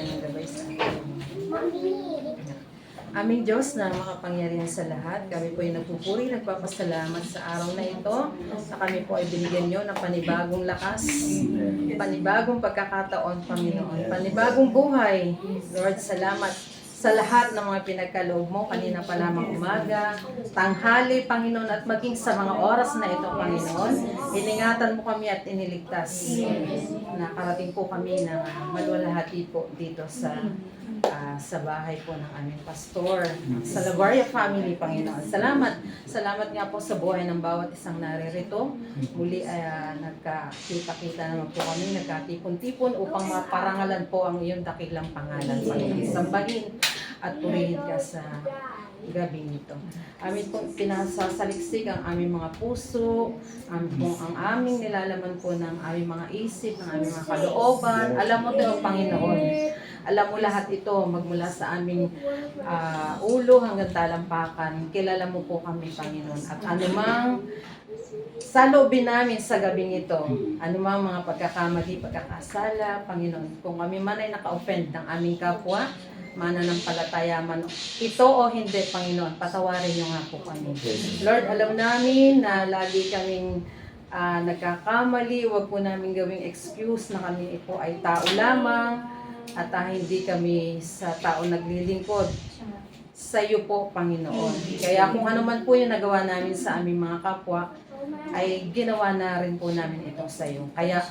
ng gabay sa atin. Aming Diyos na makapangyarihan sa lahat, kami po ay nagpupuri, nagpapasalamat sa araw na ito na kami po ay binigyan nyo ng panibagong lakas, panibagong pagkakataon, Panginoon, panibagong buhay. Lord, salamat sa lahat ng mga pinagkaloob mo kanina pa lamang umaga, tanghali, Panginoon, at maging sa mga oras na ito, Panginoon. Iningatan mo kami at iniligtas. Nakarating po kami ng maluwalhati po dito sa bahay po ng aming pastor, sa Lavaria family, Panginoon. Salamat. Salamat nga po sa buhay ng bawat isang naririto. Muli ay nagkakita-kita naman po kami, nagkatipon-tipon upang maparangalan po ang iyong dakilang pangalan, Panginoon. Sambahin at purihin ka sa gabi nito. Amin pong pinasasaliksik ang aming mga puso, ang aming nilalaman po ng aming mga isip, ng aming mga kalooban. Alam mo ito, Panginoon. Alam mo lahat ito, magmula sa aming ulo hanggang talampakan. Kilala mo po kami, Panginoon. At anumang sa loobin namin sa gabing ito, anumang mga pagkakamali, pagkakasala, Panginoon, kung kami man ay naka-offend ng aming kapwa, mananampalataya man ito o hindi, Panginoon, patawarin niyo nga po kami. Lord, alam namin na lagi kaming nagkakamali, huwag po namin gawing excuse na kami po ay tao lamang at hindi kami sa tao naglilingkod. Sa iyo po, Panginoon. Kaya kung ano man po yung nagawa namin sa aming mga kapwa, ay ginawa na rin po namin ito sa iyo. Kaya,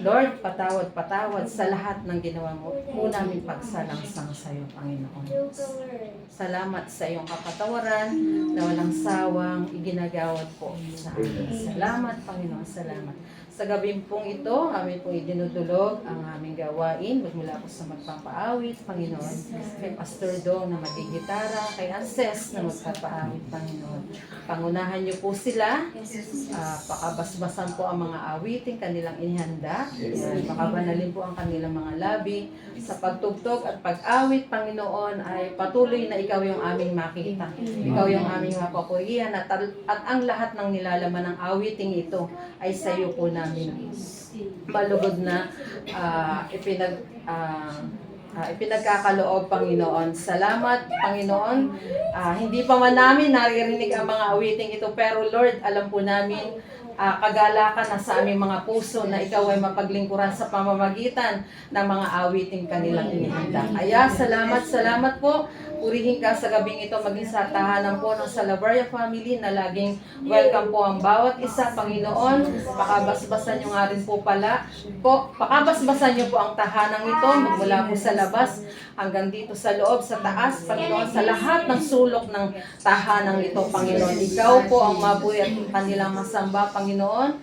Lord, patawad sa lahat ng ginawa mo po namin pagsalangsang sa iyo, Panginoon. Salamat sa iyong kapatawaran na walang sawang iginagawad po sa amin. Salamat, Panginoon. Salamat. Sa gabi pong ito, amin pong idinudulog ang aming gawain. Magmula po sa magpapaawit, Panginoon. Kay Pastor Dong na magigitara, kay Anses na magpapaawit, Panginoon. Pangunahan niyo po sila. Pakabasbasan po ang mga awiting kanilang inihanda. Pakabanalin po ang kanilang mga labi. Sa pagtugtog at pag-awit, Panginoon, ay patuloy na ikaw yung aming makita. Ikaw yung aming mapapurihan at ang lahat ng nilalaman ng awiting ito ay sa iyo po namin malugod na ipinagkakaloob, Panginoon. Salamat, Panginoon. Hindi pa man namin naririnig ang mga awiting ito, pero Lord, alam po namin kagalakan na sa aming mga puso na ikaw ay mapaglingkuran sa pamamagitan ng mga awiting kanilang inihanda. Kaya salamat po. Purihin ka sa gabing ito, maging sa tahanan po ng Salaverria family na laging welcome po ang bawat isa, Panginoon. Pakabasbasan nyo nga rin po pakabasbasan nyo po ang tahanan ito, magmula po sa labas hanggang dito sa loob, sa taas, Panginoon, sa lahat ng sulok ng tahanan ito, Panginoon. Ikaw po ang mabuhay at kanilang masamba, Panginoon.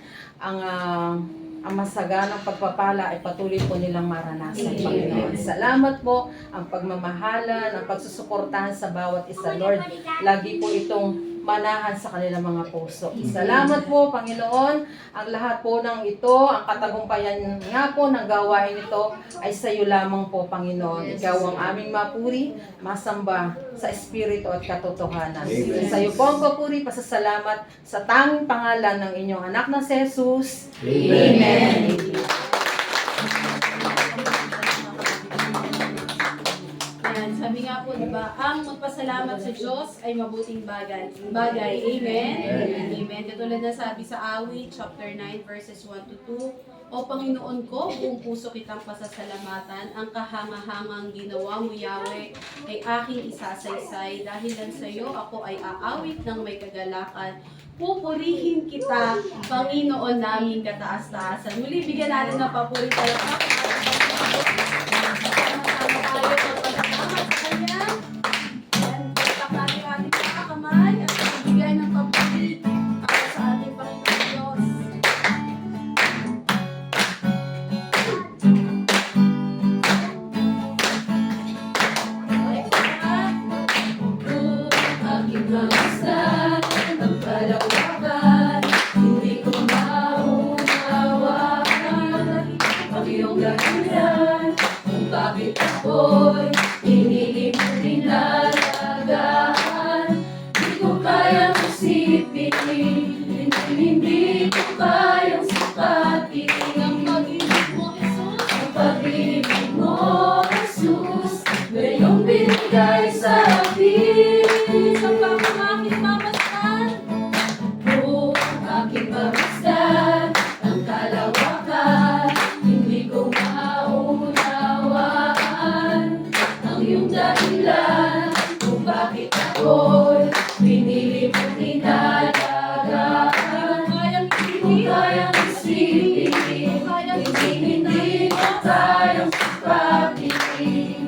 Ang masaganang pagpapala ay patuloy po nilang maranasan, Panginoon. Salamat po ang pagmamahalan, ang pagsusuportahan sa bawat isa, Lord. Lagi po itong manahan sa kanilang mga puso. Salamat po, Panginoon. Ang lahat po ng ito, ang katagumpayan nga po ng gawain ito ay sa iyo lamang po, Panginoon. Ikaw ang aming mapuri, masamba sa espiritu at katotohanan. Sa iyo po ang papuri, pasasalamat sa tanging pangalan ng inyong anak na si Jesus. Amen. Sabi nga po, diba, ang magpasalamat sa Diyos ay mabuting bagay. Amen? Amen. Katulad na sabi sa awit, chapter 9, verses 1 to 2, O Panginoon ko, buong puso kitang pasasalamatan, ang kahangahangang ginawa mo, Yahweh, ay aking isasaysay. Dahil lang sa iyo, ako ay aawit ng may kagalakan. Pupurihin kita, Panginoon naming kataas-taasan. Muli, bigyan natin ng papuri talaga. Sama-sama tayo pagpasalamat sa Kanya. Yan, tatak natin ang ating mga kamay at magbigay ng papuri para sa ating Panginoon Diyos. Aking mamasdan ng kalawakan, hindi ko maunawakan ang iyong dahilan kung bakit ako'y inilim mo dinalagaan. Di ko kayang isipin, hindi ko kayang sukatin ang pag-ibig mo, Jesus. Ang pag-ibig mo, Jesus. binigay sa akin. Sa pamamaking mamasdan, kung aking mamasdan ang kalawakan, hindi ko maunawaan ang iyong dahilan kung bakit ako'y pinili mong inalagaan. Hindi ko kayang isipin, hindi ko kayang sukatin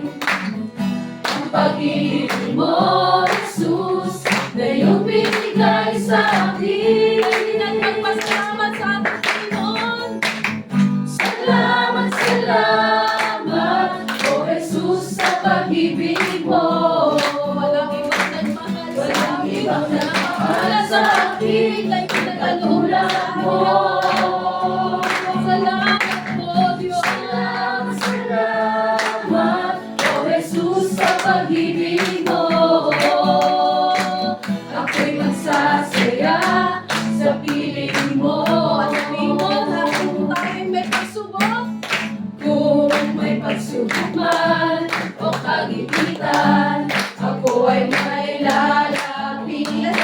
ang pag-ibig mo, Jesus, na iyong binigay sa akin. Nagpagpasalamat sa ating Panginoon. Salamat, salamat, O Jesus, sa pag-ibig mo. Walang ibang nagmahal, walang ibang nagmahal sa akin, ay pinagkalooban mo. Salamat po, Diyos. Salamat, salamat, O Jesus, sa pag-ibig mo. Ako'y magsasaya sa piling mo. Sabihin mo na kung tayo'y may pagsubok, kung may pagsubok man o kagipitan, ako ay may lalapitan.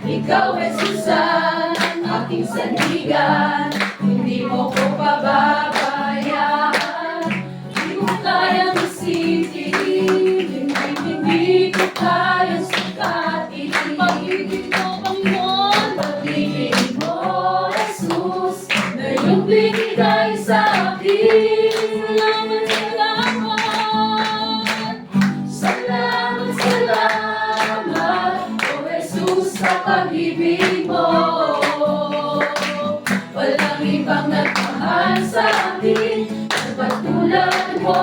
Ikaw, Jesus, ang aking sandigan, hindi mo ko pababayaan. Hindi ko kayang isipin, hindi ko kayang sukatin ang pag-ibig mo, Panginoon. Pag-ibig mo, Jesus, na iyong binigay sa akin. Salamat, salamat, salamat, O Jesus, sa pag-ibig mo. Walang ibang nagmahal sa akin, nagpatulad mo.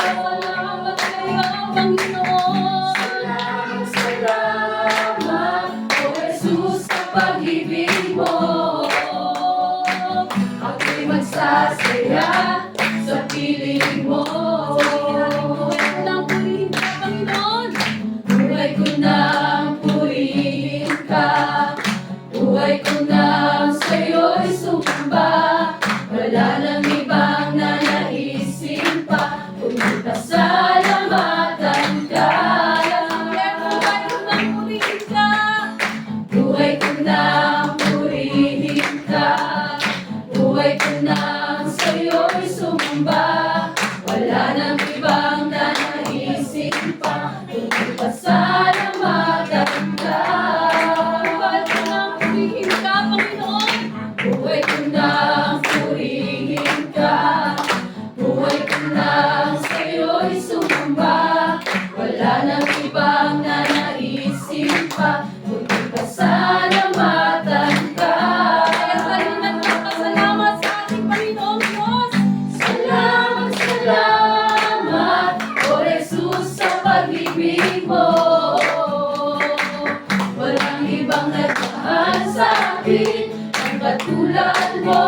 Salamat kayo, Panginoon. Salamat, salamat, O Jesus, sa pag-ibig mo. Ako'y magsasaya sa piling mo. Buhay ko nang purihin ka, buhay ko nang sa'yo'y sumamba. Wala nang ibang nanaisin pa, kundi pasalamatan ka. Buhay ko nang purihin ka, buhay ko nang purihin ka, buhay ko nang sa'yo'y sumamba. Wala nang ibang nanaisin pa, kundi pasalamatan ka. Buhay ko nang purihin ka, Panginoon. Buhay ko nang purihin ka, buhay ko nang sa'yo'y sumamba. Wala nang ibang nanaisin pa, kundi pasalamatan ka. Kaya tayo nagpapasalamat sa ating Panginoong Diyos. Salamat, salamat, O Jesus, sa pag-ibig mo. Walang ibang nagmahal sa akin, ang katulad mo.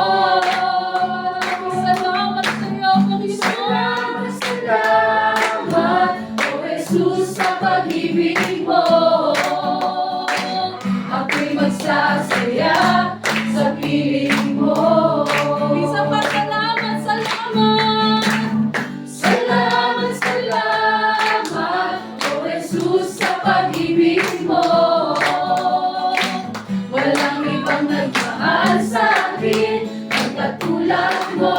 Salamat sa iyo, Panginoon. Salamat, salamat, O Jesus, sa pag-ibig mo. Ako'y magsasaya sa piling mo. Isa pa, salamat, salamat. Salamat, salamat, O Jesus, sa pag-ibig mo. Walang ibang nagmahal sa akin, ang katulad mo.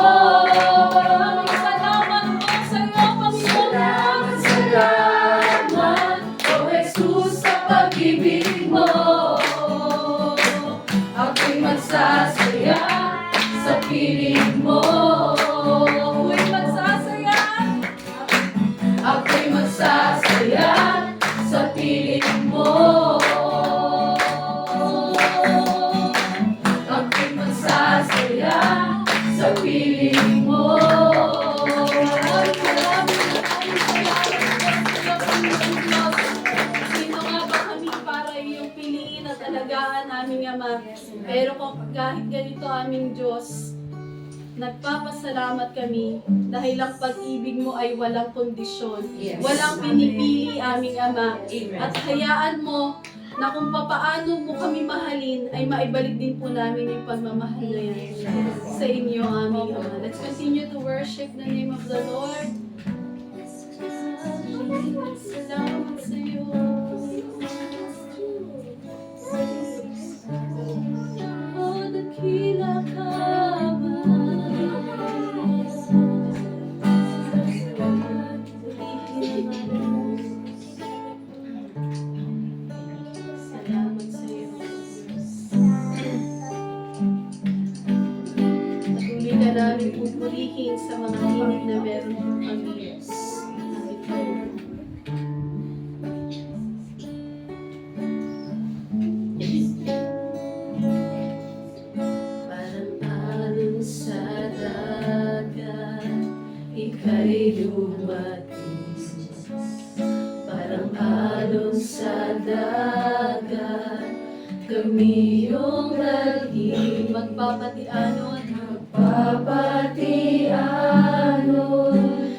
Salamat po sa iyo, Panginoon. Salamat, salamat, O Jesus, sa pag-ibig mo. Ako'y magsasaya sa piling mo. Ako'y magsasaya, ako'y magsasaya sa piling mo. Ako'y magsasaya sa piling mo. Sino nga ba kami para iyong piliin at alagaan, aming Ama? Pero kung kahit ganito, aming Diyos, nagpapasalamat kami dahil ang pag-ibig mo ay walang kondisyon, Yes. walang pinipili, aming Ama. At hayaan mo na kung papaano mo kami mahalin, ay maibalik din po namin yung pagmamahal na yan sa inyo, aming Ama. Let's continue to worship the name of the Lord. purihin sa mga tinig na meron kami. Parang alon sa dagat, ika'y dumating. Parang alon sa dagat, kami yung dalhin. Magpapatianon,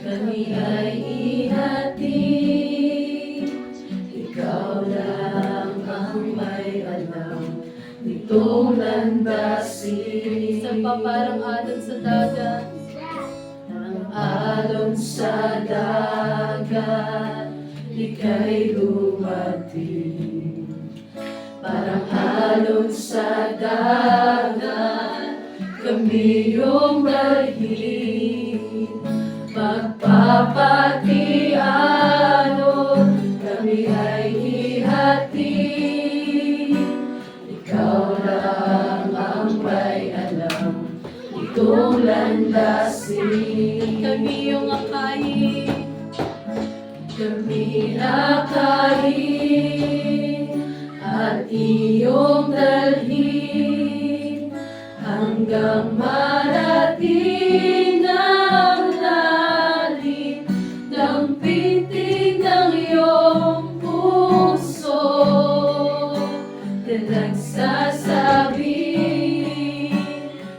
kami ay ihatid. Ikaw lang ang may alam nitong landasin. Isa pa parang alon sa dagat. Parang alon sa dagat, ika'y dumating. Parang alon sa dagat, kami yung dalhin. Magpapatianon, kami ay ihatid. Ikaw lang ang may alam itong landasin. Kami yung akayin, kami akayin, at iyong dalhin hanggang marating ang lalim ng pitig ng iyong puso na nagsasabi,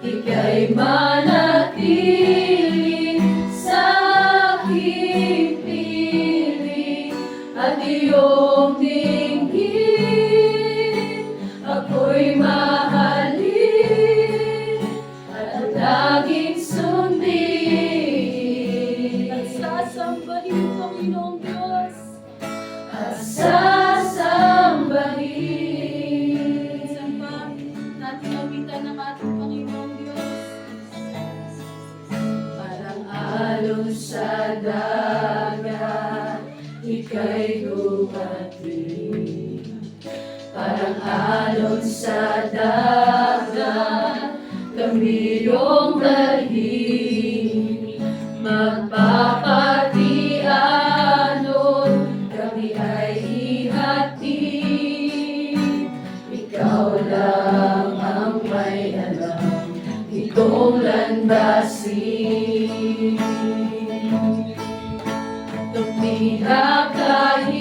ika'y manatili sa aking piling at iyong dinggin. Ako'y mahalin at laging sundin. At sasambahin, Panginoong Diyos. At sasambahin. Minsan pa natin nabitan ng ating Panginoong Diyos. Parang alon sa dagat, ika'y dumating. Parang alon sa dagat, kami yung dalhin. Magpapatianon, kami ay ihatid. Ikaw lang ang may alam itong landasin. Kami akayin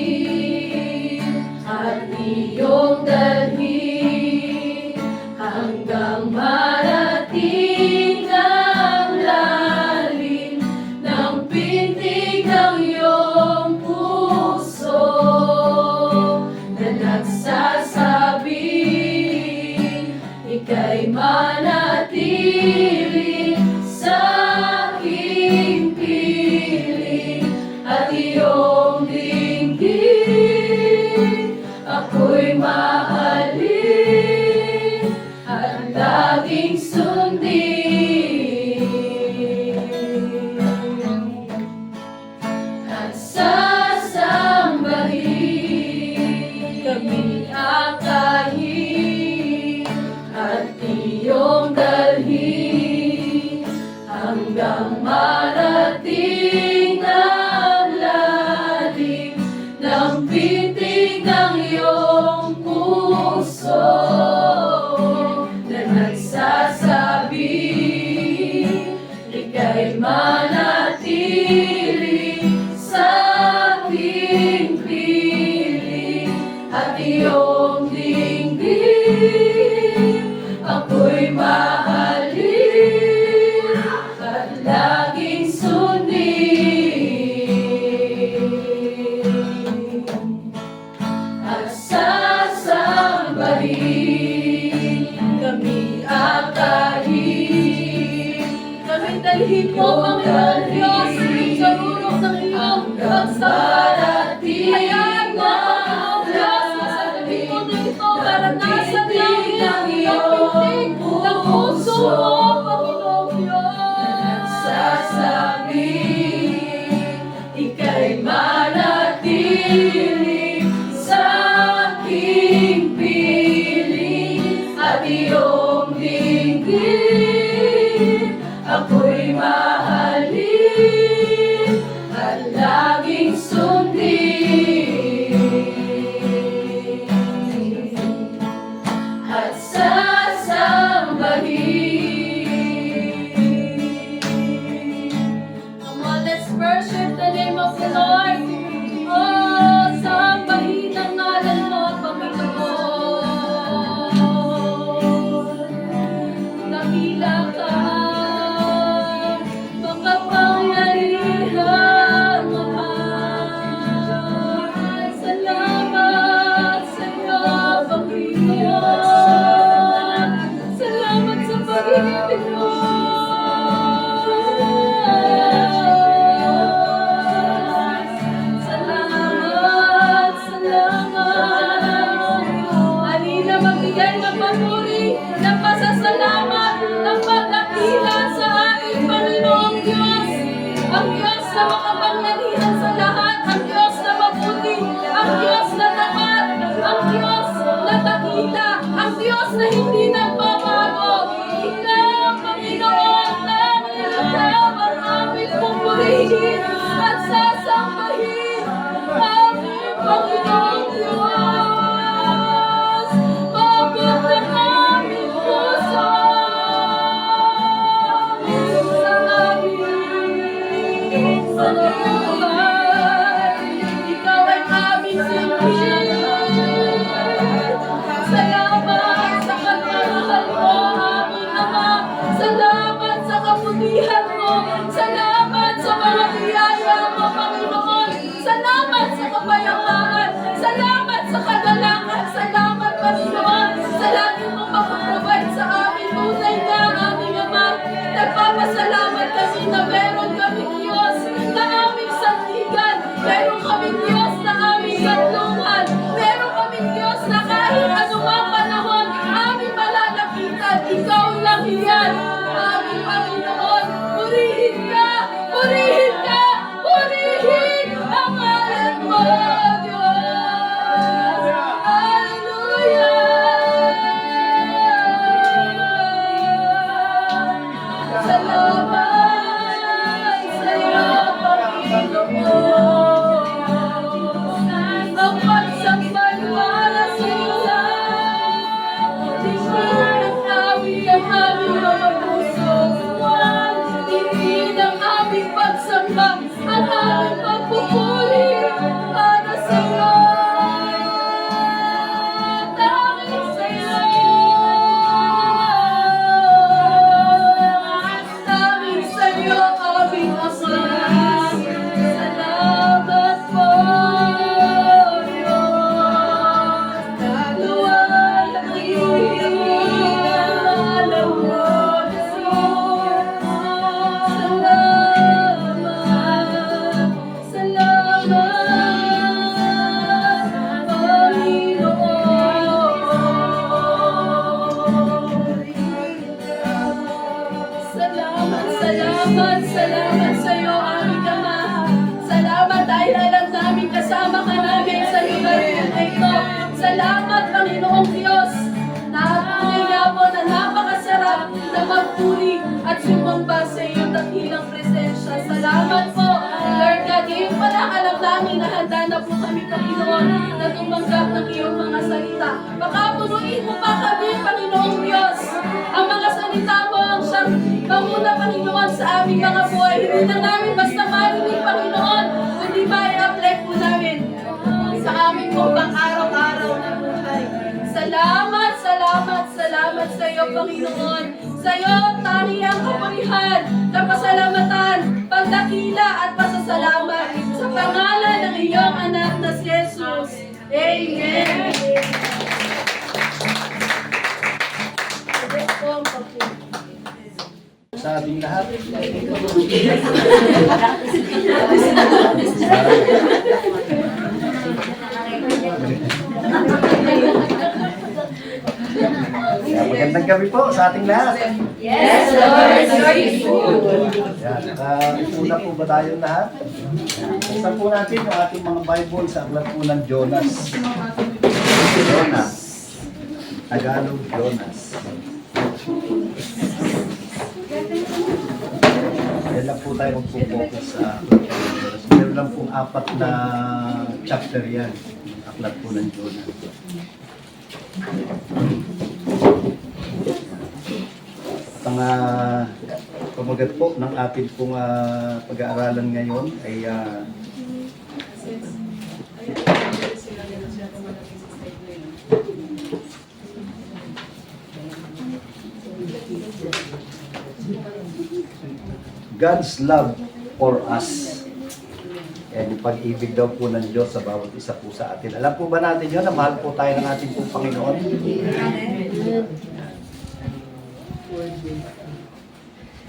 at iyong dalhin hanggang marating ang lalim ng pintig ng iyong puso na nagsasabi, ika'y manatili sa aking piling at iyong dinggin. Ako'y mahalin at laging sundin. At sasambahin, kami akayin at iyong dalhin hanggang marating ang lalim ng pitig ng iyong puso na nagsasabi, ika'y manatili sa aking piling at iyong dinggin. Ako'y mahalin at laging sundin. At sasambahin, kami akayin. Kami dalhin mo, Panginoon Diyos, sa rurok ng iyong pagsarating. Hayaan mo, Panginoon Diyos, sa dalhin mo dito, maranasan namin ang pitig ng puso mo, Panginoon Diyos. Nagsasabi, ika'y manatili sa aking piling at iyong dinggin. Ako'y at sasambahin. Come on, let's worship the name of the Lord. Oh, sambahin ang ngalan mo, Panginoon. Dakila ka, makapangyarihan mahal. Salamat sa iyo, Panginoon. Salamat sa pag-ibig mo. Salamat, salamat. Halina magbigay ng papuri, ng pasasalamat, ng pagkakila sa ating Panginoong Diyos. Ang Diyos na makapangyarihan sa lahat, ang Diyos na mabuti, ang Diyos na tapat, ang Diyos na dakila, ang Diyos na hindi nagbabago. Ikaw, Panginoon, tanging ikaw ang aming pupurihin at sasambahin. Aming Panginoong Diyos, abot ng aming puso. Sa buhay, ikaw ay aming singkil. Salamat sa pagmamahal mo, aming Ama. Salamat sa kabutihan mo. Salamat sa mga biyaya mo, Panginoon. Salamat sa kapayapaan. Salamat sa kagalakan. Salamat, Panginoon, sa lagi mong pag-provide sa amin. Tunay na, aming Ama. Nagpapasalamat kami na meron kaming Diyos na aming sandigan. Meron kaming Diyos na aming sanlungan. Meron kaming Diyos na kahit anumang panahon aming malalapitan. Ikaw lang yan, aming Panginoon. Purihin ka! Purihin ka! Purihin ang ngalan mo, Diyos! Hallelujah! Salamat sa iyo, Panginoon. Ang pagsambal para sa iyo lang. Tingin ang awit ang aming mga puso. Tingin ang aming pagsamba, ang aming pagpupuli para sa iyo. Tanging sa iyo. Tanging sa iyo, aming Ama. Salamat po, Diyos. Luwalhati ang ngalan mo, Diyos. Salamat, salamat, Panginoon. Salamat, salamat, salamat sa iyo, aming Ama. Salamat dahil alam namin kasama ka namin sa lugar na ito. Salamat, Panginoong Diyos, na tunay nga po na napakasarap na magpuri at sumamba sa iyong dakilang presensya. Salamat po, Lord God. Ngayon pa lang alam namin na handa na po kami, Panginoon, na tumanggap ng iyong mga salita. Baka punuin mo pa kami, Panginoong Diyos. Ang mga salita mo ang siyang panguna, Panginoon, sa aming mga buhay. Hindi na namin basta marinig, Panginoon, kundi ma-i-apply po namin sa aming pong araw-araw na buhay. Salamat, salamat, salamat sa iyo, Panginoon. Sa iyo, tanging ang kapurihan, kapasalamatan, pagdakila at pasasalamat sa pangalan ng iyong anak na si Jesus. Amen. Sa ating lahat. Magandang gabi po sa ating lahat. Yes, Lord, Lord. Yan, una po ba tayong lahat? Buksan po natin yung ating mga Bible sa aklat po ng Jonas. Jonas. Tagalog, Jonas. Yan lang po tayo magpo-focus sa aklat po ng Jonas. Meron lang pong 4 na chapter yan. Aklat po ng Jonas. Ang pamagat po ng ating pong pag-aaralan ngayon ay God's love for us. Yan, yung pag-ibig daw po ng Diyos sa bawat isa po sa atin. Alam po ba natin yun na mahal po tayo ng ating pong Panginoon?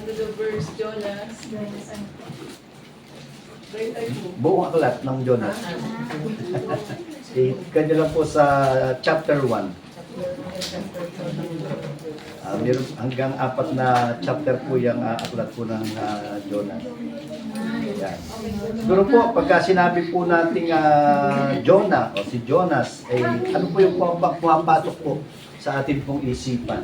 Ano the verse, Jonas? Buong aklat ng Jonas. Kanya lang po sa chapter 1. Meron hanggang 4 na chapter po yung aklat po ng Jonas. Yan. Siguro po, pagka sinabi po nating Jonah o si Jonas, ay ano po yung pumapasok po sa atin pong isipan?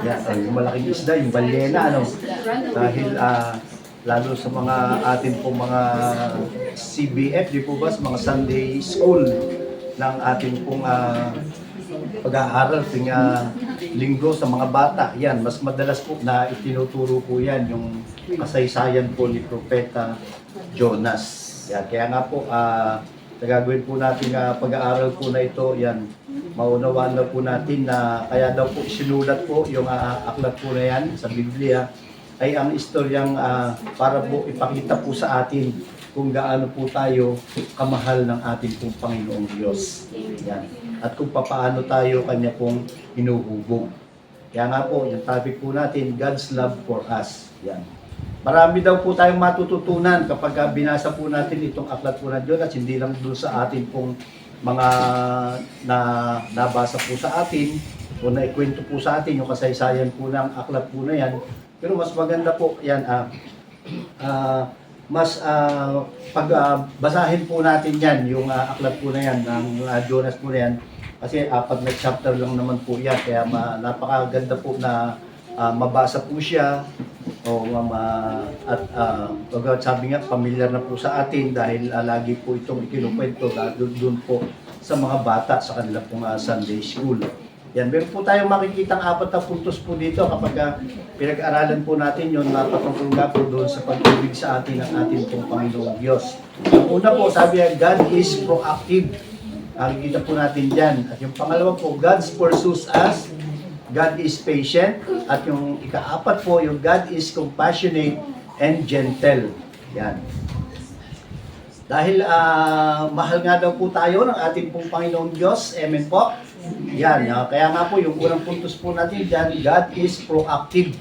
Yan, yung malaking isda, yung balyena, ano? Dahil lalo sa mga atin pong mga CBF, di po ba, sa mga Sunday school ng ating pong pag-aaral tuwing linggo sa mga bata. Yan, mas madalas po na itinuturo po yan, yung kasaysayan po ni Propeta Jonas. Yan, kaya nga po, nagagawin po natin pag-aaral po na ito, yan, maunawaan na po natin na kaya daw po sinulat po yung aklat po na yan sa Biblia ay ang istoryang para po ipakita po sa atin kung gaano po tayo kamahal ng ating pong Panginoong Diyos. Yan. At kung paano tayo Kanya pong hinuhubog. Kaya nga po, yung topic po natin, God's love for us. Yan. Marami daw po tayong matututunan kapag binasa po natin itong aklat po ng Diyos at hindi lang doon sa atin pong mga nabasa po sa atin o naikwento po sa atin yung kasaysayan po ng aklat po na yan. Pero mas maganda po yan, basahin po natin yan, yung aklat po na yan, ng Jonas po na yan, kasi 4 na chapter lang naman po yan, kaya napakaganda po na mabasa po siya, at sabi nga, familiar na po sa atin dahil lagi po itong ikinukwento doon po sa mga bata sa kanila pong Sunday school. Yan, meron po tayong makikitang 4 na puntos po dito kapag pinag-aralan po natin yun, mapatungkol nga po doon sa pag-ibig sa atin ng ating pong Panginoong Diyos. Ang una po, sabi niya, God is proactive. Nakikita po natin dyan. At yung pangalawa po, God pursues us. God is patient. At yung ika-4 po, yung God is compassionate and gentle. Yan. Dahil mahal nga daw po tayo ng ating pong Panginoong Diyos. Amen po. Yan, kaya nga po yung unang puntos po natin dyan, God is proactive.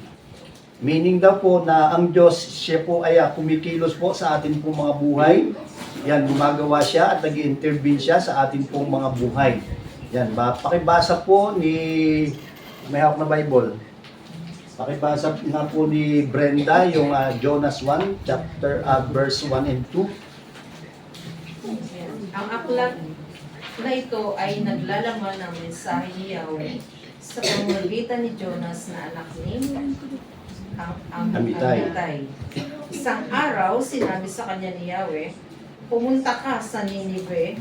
Meaning daw po na ang Diyos, siya po ay kumikilos po sa atin pong mga buhay. Yan, gumagawa siya at nag-intervene siya sa atin pong mga buhay. Yan, pakibasa po ni, may hawak na Bible. Pakibasa nga po ni Brenda yung Jonas 1, verse 1 and 2. Ang aklat na ito ay naglalaman ng mensahe ni Yahweh sa pamamagitan ni Jonas na anak ni Amitay. Isang araw, sinabi sa kanya ni Yahweh, pumunta ka sa Ninive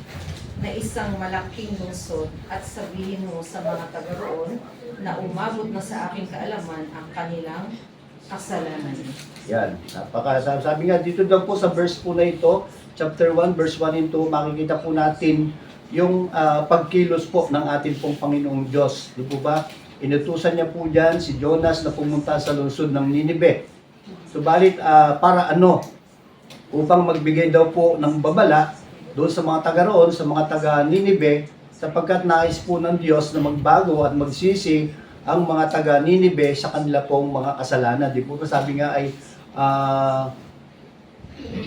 na isang malaking lungsod at sabihin mo sa mga taga roon na umabot na sa aking kaalaman ang kanilang kasalanan. Yan, sabi nga dito daw po sa verse po na ito, chapter 1, verse 1 and 2, makikita po natin yung pagkilos po ng ating pong Panginoong Diyos. Di po ba? Inutusan niya po dyan si Jonas na pumunta sa lungsod ng Ninive. Subalit, para ano? Upang magbigay daw po ng babala doon sa mga taga roon, sa mga taga Ninive, sapagkat nais po ng Diyos na magbago at magsisi ang mga taga Ninive sa kanila pong mga kasalanan. Di po ba sabi nga ay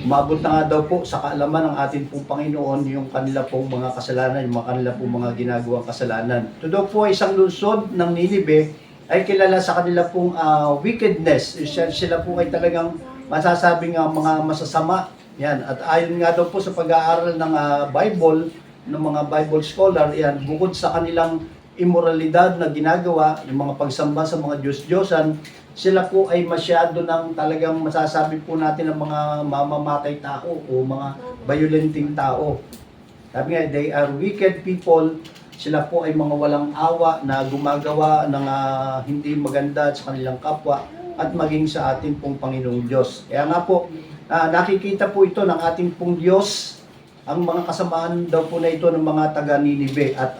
umabot na nga daw po sa kaalaman ng ating pong Panginoon yung kanila pong mga kasalanan, yung kanila pong mga ginagawang kasalanan. Ito daw po isang lungsod ng Ninive ay kilala sa kanila pong wickedness. Sila po ay talagang masasabing mga masasama. Yan. At ayon nga daw po sa pag-aaral ng Bible, ng mga Bible scholar, yan, bukod sa kanilang immoralidad na ginagawa, yung mga pagsamba sa mga Diyos-Diyosan, sila po ay masyado ng talagang masasabi po natin ng mga mamamatay tao o mga violenting tao. Sabi nga, they are wicked people sila po ay mga walang awa na gumagawa ng hindi maganda sa kanilang kapwa at maging sa ating pong Panginoong Diyos. Kaya nga po, nakikita po ito ng ating pong Diyos, ang mga kasamaan daw po na ito ng mga taga Ninive. At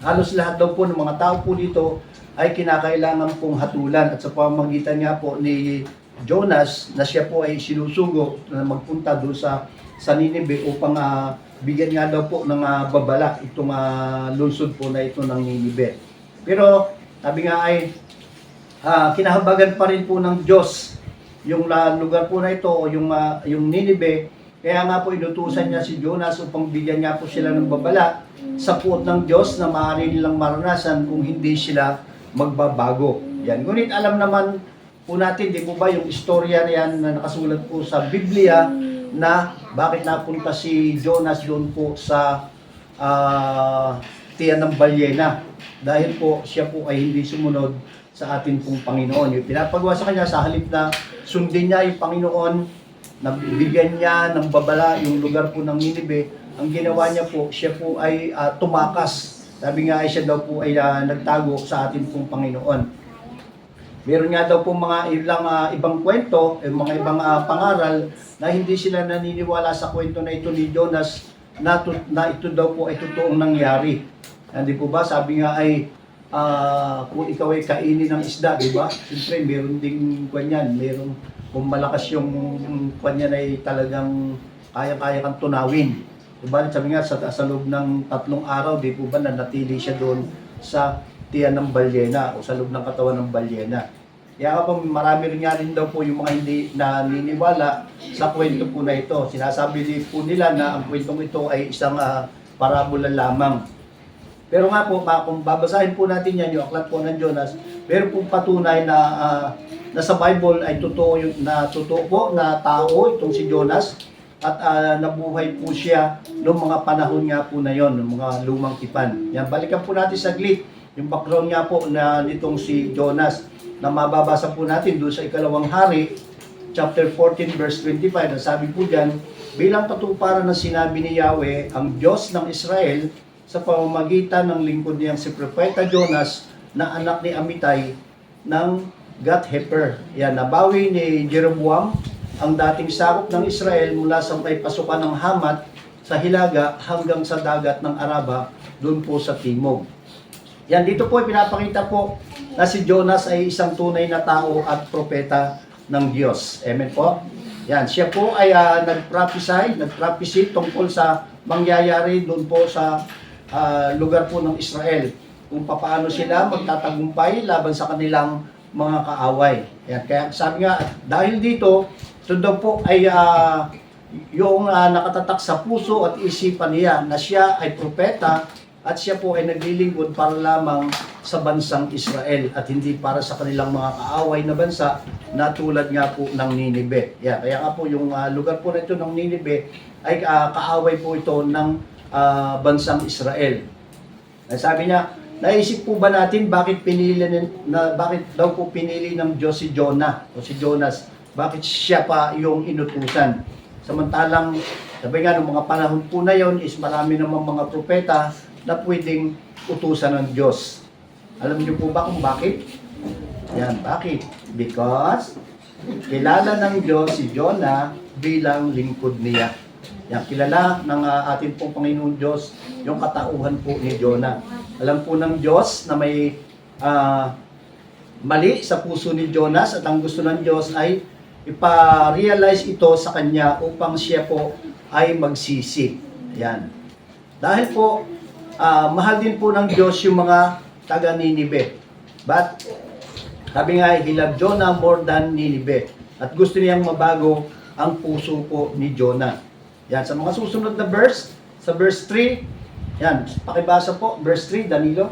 halos lahat daw po ng mga tao po dito ay kinakailangan pong hatulan. At sa pamamagitan nga po ni Jonas, na siya po ay sinusugo na magpunta doon sa Ninive upang bigyan nga daw po ng babala itong lungsod po na ito ng Ninive. Pero sabi nga ay kinahabagan pa rin po ng Diyos yung lugar po na ito o yung Ninive. Kaya nga po inutusan niya si Jonas upang bigyan nga po sila ng babala sa puot ng Diyos na maaari nilang maranasan kung hindi sila magbabago. Yan. Ngunit alam naman po natin, di po ba, yung istorya na yan na nakasulat po sa Biblia na bakit napunta si Jonas doon po sa tiyan ng balyena. Dahil po siya po ay hindi sumunod sa ating pong Panginoon. Yung pinapagawa sa kanya sa halip na sundin niya yung Panginoon, nabigyan niya ng babala yung lugar po ng Ninive, ang ginawa niya po, siya po ay tumakas. Sabi nga ay siya daw po ay nagtago sa ating pong Panginoon. Meron nga daw po mga ibang kwento, mga ibang pangaral na hindi sila naniniwala sa kwento na ito ni Jonas na ito daw po ay totoong nangyari. Hindi po ba? Sabi nga ay kung ikaw ay kainin ng isda, di ba? Siyempre, meron ding kanyan. Meron, kung malakas yung kanyan ay talagang kaya-kaya kang tunawin. Diba? Sabi nga, sa loob ng 3 araw, di po ba, nanatili siya doon sa tiyan ng balyena o sa loob ng katawan ng balyena. Kaya po, marami rin nga rin daw po yung mga hindi naniniwala sa kwento po na ito. Sinasabi po nila na ang kwentong ito ay isang parabola lamang. Pero nga po, kung babasahin po natin yan, yung aklat po ng Jonas, meron pong patunay na sa Bible ay totoo po na tao itong si Jonas at nabuhay po siya noong mga panahon nga po na yon, ng mga lumang tipan. Yan, balikan po natin saglit yung background nga po na nitong si Jonas na mababasa po natin doon sa Ikalawang Hari, chapter 14, verse 25. Ang sabi po dyan, bilang katuparan ng sinabi ni Yahweh, ang Diyos ng Israel, sa pamamagitan ng lingkod niyang si Propeta Jonas na anak ni Amitay ng Gath-Hefer. Yan, nabawi ni Jeroboam ang dating sakop ng Israel mula sa may pasukan ng Hamat sa Hilaga hanggang sa dagat ng Araba doon po sa Timog. Yan, dito po pinapakita po na si Jonas ay isang tunay na tao at propeta ng Diyos. Amen po? Yan, siya po ay nag-prophesy tungkol sa mangyayari doon po sa lugar po ng Israel, kung paano sila magtatagumpay laban sa kanilang mga kaaway. Yan. Kaya sabi nga, dahil dito, ito daw po ay yung nakatatak sa puso at isipan niya na siya ay propeta at siya po ay naglilingkod para lamang sa bansang Israel at hindi para sa kanilang mga kaaway na bansa na tulad nga po ng Ninive. Yan. Kaya nga po yung lugar po na ito ng Ninive ay kaaway po ito ng bansang Israel. Sabi niya, naisip po ba natin bakit daw po pinili ng Diyos si Jonah o si Jonas? Bakit siya pa yung inutusan? Samantalang, sabi nga, noong mga panahon po na yon is marami namang mga propeta na pwedeng utusan ng Diyos. Alam niyo po ba kung bakit? Yan, bakit? Because kilala ng Diyos si Jonah bilang lingkod niya. Yan, kilala ng ating pong Panginoon Diyos yung katauhan po ni Jonah. Alam po ng Diyos na may mali sa puso ni Jonas at ang gusto ng Diyos ay ipa-realize ito sa kanya upang siya po ay magsisi. Yan. Dahil po, mahal din po ng Diyos yung mga taga Ninive. But, sabi nga, he loved Jonah more than Ninive. At gusto niyang mabago ang puso po ni Jonah. Yan, sa mga susunod na verse, sa verse 3, yan, pakibasa po, verse 3, Danilo.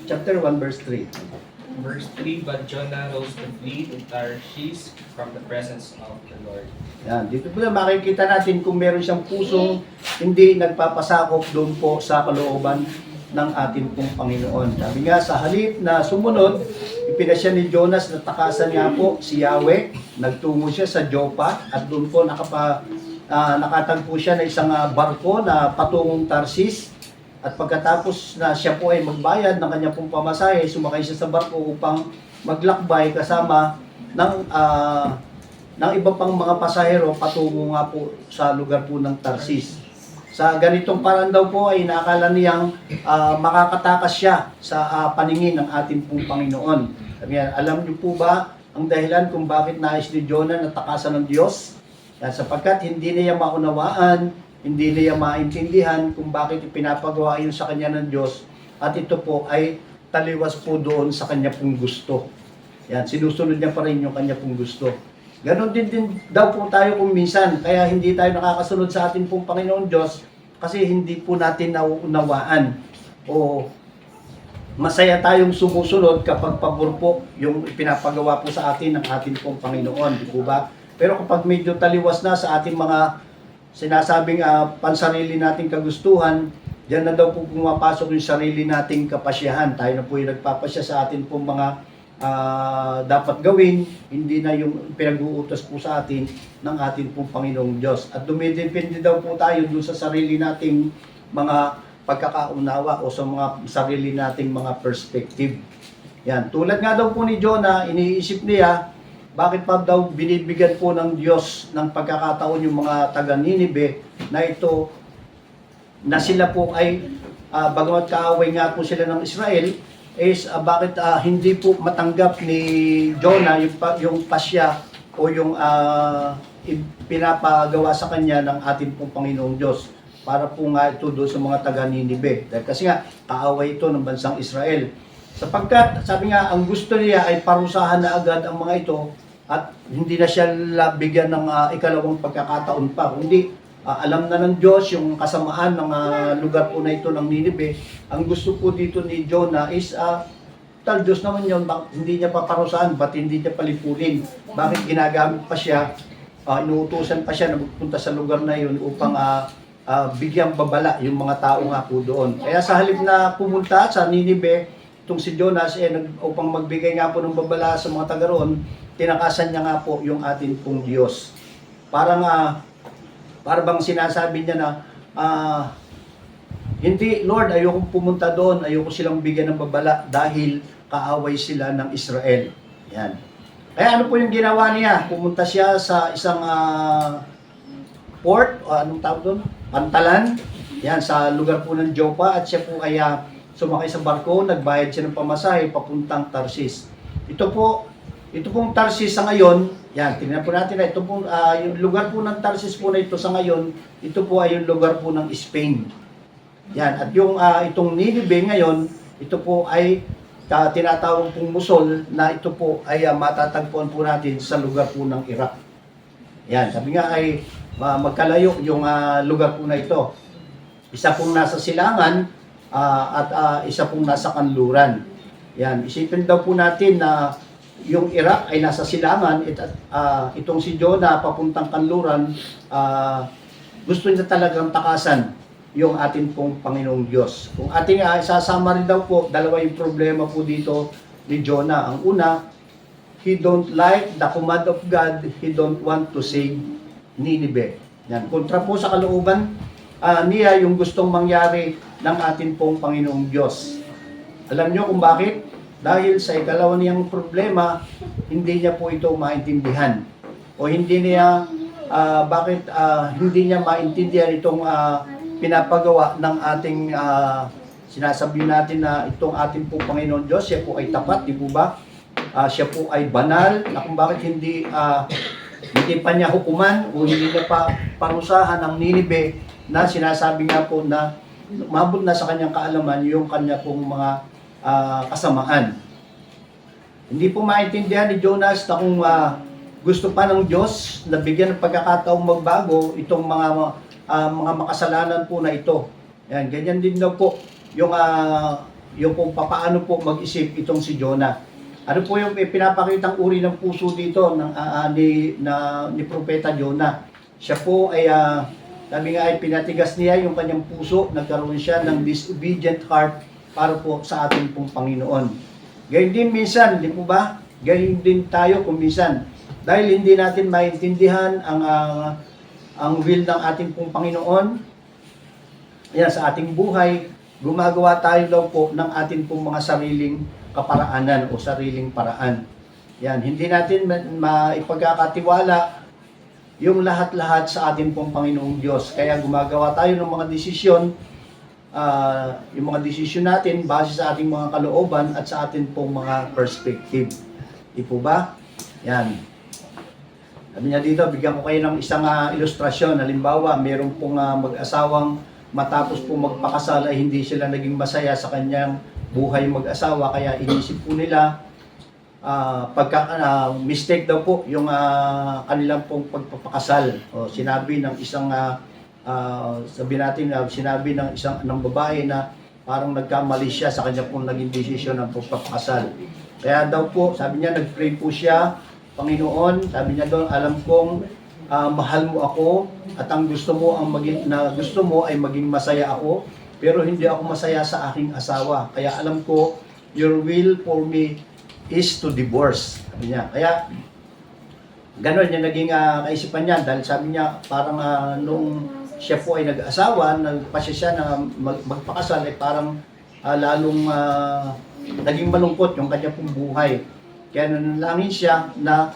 Chapter 1, verse 3. Verse 3, but Jonah rose to flee to Tarshish from the presence of the Lord. Yan, dito po na makikita natin kung meron siyang pusong hindi nagpapasakop doon po sa kalooban ng ating pong Panginoon. Sabi nga, sa halip na sumunod, ipinasya ni Jonas na takasan nga po si Yahweh. Nagtungo siya sa Joppa at doon po nakatagpo siya na isang barko na patungong Tarsis. At pagkatapos na siya po ay magbayad ng kanya pong pamasahe, sumakay siya sa barko upang maglakbay kasama ng iba pang mga pasahero patungo nga po sa lugar po ng Tarsis. Sa ganitong paraan daw po ay inaakala niyang makakatakas siya sa paningin ng ating pong Panginoon. Alam niyo po ba ang dahilan kung bakit nais ni Jonah na takasan ng Diyos? Sapagkat hindi niya maunawaan, hindi niya maintindihan kung bakit ipinapagawa yun sa kanya ng Diyos, at ito po ay taliwas po doon sa kanya pong gusto. Yan, sinusunod niya pa rin yung kanya pong gusto. Ganon din daw po tayo kung minsan, kaya hindi tayo nakakasunod sa ating pong Panginoon Diyos kasi hindi po natin nauunawaan o masaya tayong sumusunod kapag pabor po yung ipinapagawa po sa atin ng ating pong Panginoon, di po ba? Pero kapag medyo taliwas na sa ating mga sinasabing pansarili nating kagustuhan, diyan na daw po pumapasok yung sarili nating kapasyahan. Tayo na po yung nagpapasya sa atin pong mga dapat gawin, hindi na yung pinag-uutos po sa atin ng ating pong Panginoong Diyos. At dumidepende daw po tayo dun sa sarili nating mga pagkakaunawa o sa mga sarili nating mga perspective. Yan. Tulad nga daw po ni Jonah, iniisip niya, bakit pa daw binibigyan po ng Diyos ng pagkakataon yung mga taga-Ninibe na ito, na sila po ay, bagamat kaaway nga po sila ng Israel, is bakit hindi po matanggap ni Jonah yung pasya o yung pinapagawa sa kanya ng ating pong Panginoong Diyos para po nga ito doon sa mga taga-Ninibe. Dahil kasi nga, kaaway ito ng bansang Israel. Sapagkat, sabi nga, ang gusto niya ay parusahan na agad ang mga ito at hindi na siya bigyan ng ikalawang pagkakataon pa. Kundi, alam na ng Diyos yung kasamaan ng lugar po na ito ng Ninibe. Ang gusto po dito ni Jonah is, tal Diyos naman yun, hindi niya pa parusahan, ba't hindi niya palipunin? Bakit ginagamit pa siya, inuutusan pa siya na magpunta sa lugar na yun upang bigyang babala yung mga tao nga po doon. Kaya sa halip na pumunta sa Ninibe, itong si Jonas, upang magbigay nga po ng babala sa mga taga roon, tinakasan niya nga po yung atin pong Diyos. Parang bang sinasabi niya na, hindi, Lord, ayokong pumunta doon, ayoko silang bigyan ng babala dahil kaaway sila ng Israel. Yan. Kaya ano po yung ginawa niya? Pumunta siya sa isang port, o anong tawag doon? Pantalan. Yan, sa lugar po ng Joppa, at siya po ay sumakay sa barko, nagbayad siya ng pamasahe papuntang Tarsis. Ito pong Tarsis sa ngayon, yan, tingnan po natin na ito pong, yung lugar po ng Tarsis po na ito sa ngayon, ito po ay yung lugar po ng Spain. Yan, at yung itong Ninibe ngayon, ito po ay tinatawag pong Mosul, na ito po ay matatagpuan po natin sa lugar po ng Iraq. Yan, sabi nga ay magkalayo yung lugar po na ito. Isa pong nasa silangan, at isa pong nasa kanluran. Yan, isipin daw po natin na yung Iraq ay nasa silangan, itong si Jonah papuntang kanluran, gusto niya talagang takasan yung atin pong Panginoong Diyos. Kung ating isasama rin daw po, dalawa yung problema po dito ni Jonah. Ang una, he don't like the command of God, he don't want to save Ninibe. Yan, kontra po sa kalooban niya yung gustong mangyari ng atin pong Panginoong Diyos. Alam nyo kung bakit? Dahil sa ikalawa niyang problema, hindi niya po ito maintindihan. O hindi niya, bakit hindi niya maintindihan itong pinapagawa ng ating, sinasabi natin na itong ating pong Panginoon Diyos, siya po ay tapat, di po ba? Siya po ay banal, na kung bakit hindi pa niya hukuman o hindi niya pa parusahan ng Ninibe na sinasabi nga po na mabot na sa kanyang kaalaman yung kanya pong mga kasamaan. Hindi po maintindihan ni Jonas na kung gusto pa ng Diyos na bigyan ng pagkakataong magbago itong mga makasalanan po na ito. Yan, ganyan din daw po yung kung paano po mag-isip itong si Jonah. Ano po yung pinapakitang uri ng puso dito ni Propeta Jonah? Siya po ay sabi nga ay pinatigas niya yung kanyang puso, nagkaroon siya ng disobedient heart para po sa ating pong Panginoon. Gayun din minsan, di po ba? Gayun din tayo kung minsan. Dahil hindi natin maintindihan ang will ng ating pong Panginoon, yan, sa ating buhay, gumagawa tayo daw po ng ating pong mga sariling kaparaanan o sariling paraan. Yan, hindi natin maipagkakatiwala yung lahat-lahat sa ating pong Panginoong Diyos. Kaya gumagawa tayo ng mga desisyon, yung mga desisyon natin base sa ating mga kalooban at sa ating pong mga perspective. Di po ba? Yan. Sabi niya dito, bigyan ko kayo ng isang ilustrasyon. Halimbawa, meron pong mag-asawang matapos po magpakasal ay hindi sila naging masaya sa kanyang buhay mag-asawa, kaya inisip po nila mistake daw po yung kanilang pong pagpapakasal. O sinabi ng isang sinabi ng isang babae na parang nagkamali siya sa kanya pong naging desisyon ng pagpapakasal. Kaya daw po, sabi niya, nag-pray po siya, Panginoon, sabi niya doon, alam kong mahal mo ako at ang gusto mo ay maging masaya ako, pero hindi ako masaya sa aking asawa. Kaya alam ko, your will for me is to divorce. Sabi niya. Kaya gano'n yung naging kaisipan niya, dahil sabi niya parang nung siya po ay nag-asawa, nagpasya siya na magpakasal, ay parang lalong naging malungkot yung kanya pong buhay. Kaya nanalangin siya na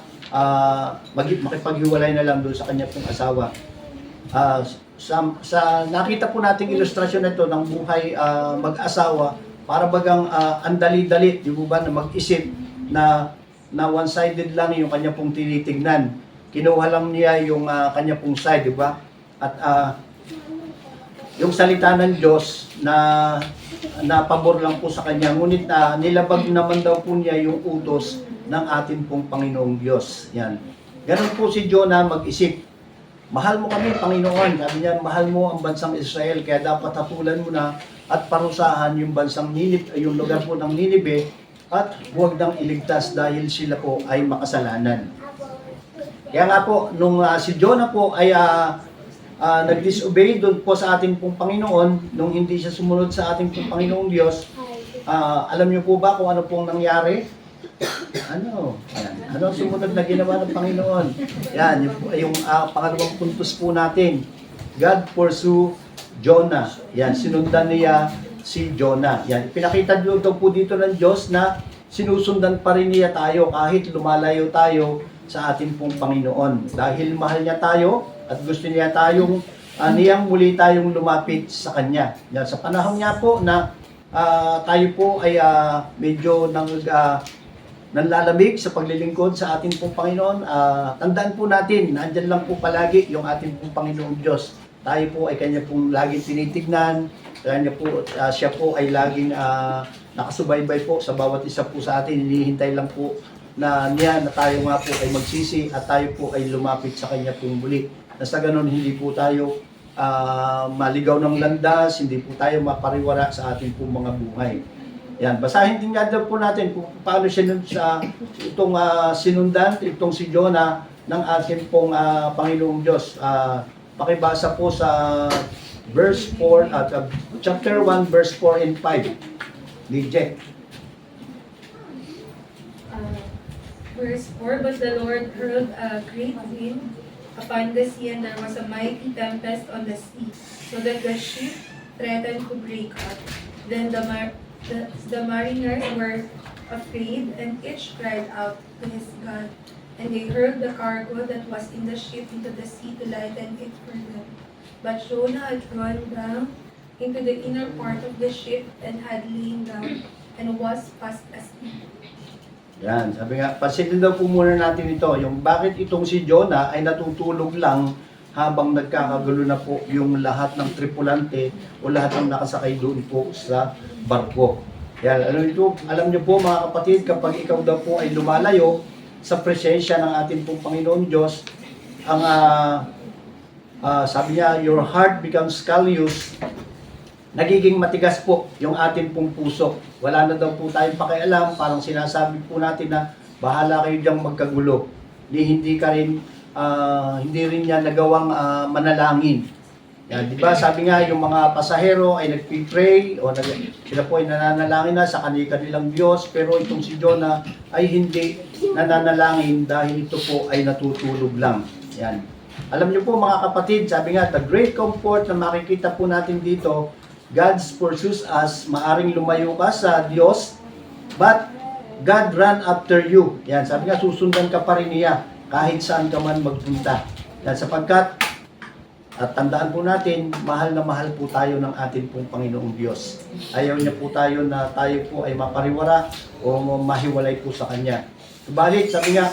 makipaghiwalay na lang doon sa kanya pong asawa. Sa nakita po nating ilustrasyon na ito ng buhay mag-asawa, para bagang andali-dali, di ba, na mag-isip na one-sided lang yung kanya pong tinitingnan. Kinuha lang niya yung kanya pong side, di ba? At yung salita ng Diyos na pabor lang po sa kanya, ngunit nilabag naman daw po niya yung utos ng ating pong Panginoong Diyos. Yan. Ganon po si Jonah mag-isip. Mahal mo kami, Panginoon. Sabi niya, mahal mo ang bansang Israel, kaya dapat hatulan mo na at parusahan yung bansang Nineveh, yung lugar po ng Nineveh, at huwag nang iligtas dahil sila po ay makasalanan. Kaya nga po, nung si Jonah po ay nag-disobey doon po sa ating pong Panginoon, nung hindi siya sumunod sa ating pong Panginoong Diyos, alam niyo po ba kung ano pong nangyari? Ano sumunod na ginawa ng Panginoon? Yan, yung pangalawang puntos po natin. God pursue Jonah. Yan, sinundan niya si Jonah. Yan, pinakita daw po dito ng Diyos na sinusundan pa rin niya tayo kahit lumalayo tayo sa ating pong Panginoon. Dahil mahal niya tayo at gusto niya tayong niyang muli tayong lumapit sa Kanya. Yan, sa panahon niya po na tayo po ay medyo nanlalamig sa paglilingkod sa ating pong Panginoon, tandaan po natin, nandyan lang po palagi yung ating pong Panginoong Diyos. Tayo po ay Kanya pong laging tinitignan, siya po ay laging nakasubaybay po sa bawat isa po sa atin. Hinihintay lang po na tayo nga po ay magsisi at tayo po ay lumapit sa Kanya pong muli. Na sa ganun, hindi po tayo maligaw ng landas, hindi po tayo mapariwara sa ating pong mga buhay. Yan, basahin din nga daw po natin kung paano siya itong sinundan, itong si Jonah ng ating pong Panginoong Diyos. Pakibasa po sa verse 4 at chapter 1 verse 4 and 5. DJ. Verse 4, but the Lord hurled a great wind upon the sea, and there was a mighty tempest on the sea, so that the ship threatened to break up. Then the mariners were afraid, and each cried out to his God. And they hurled the cargo that was in the ship into the sea to lighten it for them. But Jonah had gone down into the inner part of the ship and had lain down and was fast asleep. Yan, sabi nga, pansinin daw po muna natin ito, yung bakit itong si Jonah ay natutulog lang habang nagkakagulo na po yung lahat ng tripulante o lahat ng nakasakay doon po sa barko. Yan, alam niyo po mga kapatid, kapag ikaw daw po ay lumalayo sa presensya ng ating pong Panginoon Diyos, ang sabi niya, your heart becomes callous, nagiging matigas po yung ating pong puso. Wala na daw po tayong pakialam, parang sinasabi po natin na bahala kayo diyang magkagulo. Hindi rin niya nagawang manalangin. Yan, di ba sabi nga yung mga pasahero ay nagpipray o sila po ay nananalangin na sa kanilang Diyos, pero itong si Jonah ay hindi nananalangin dahil ito po ay natutulog lang. Yan. Alam niyo po mga kapatid, sabi nga, the great comfort na makikita po natin dito, God pursues us, maaring lumayo ka sa Diyos, but God run after you. Yan, sabi nga, susundan ka pa rin niya kahit saan ka man magpunta. Yan, sapagkat, at tandaan po natin, mahal na mahal po tayo ng ating pong Panginoong Diyos. Ayaw niya po tayo na tayo po ay mapariwara o mahiwalay po sa Kanya. Subalit, sabi nga,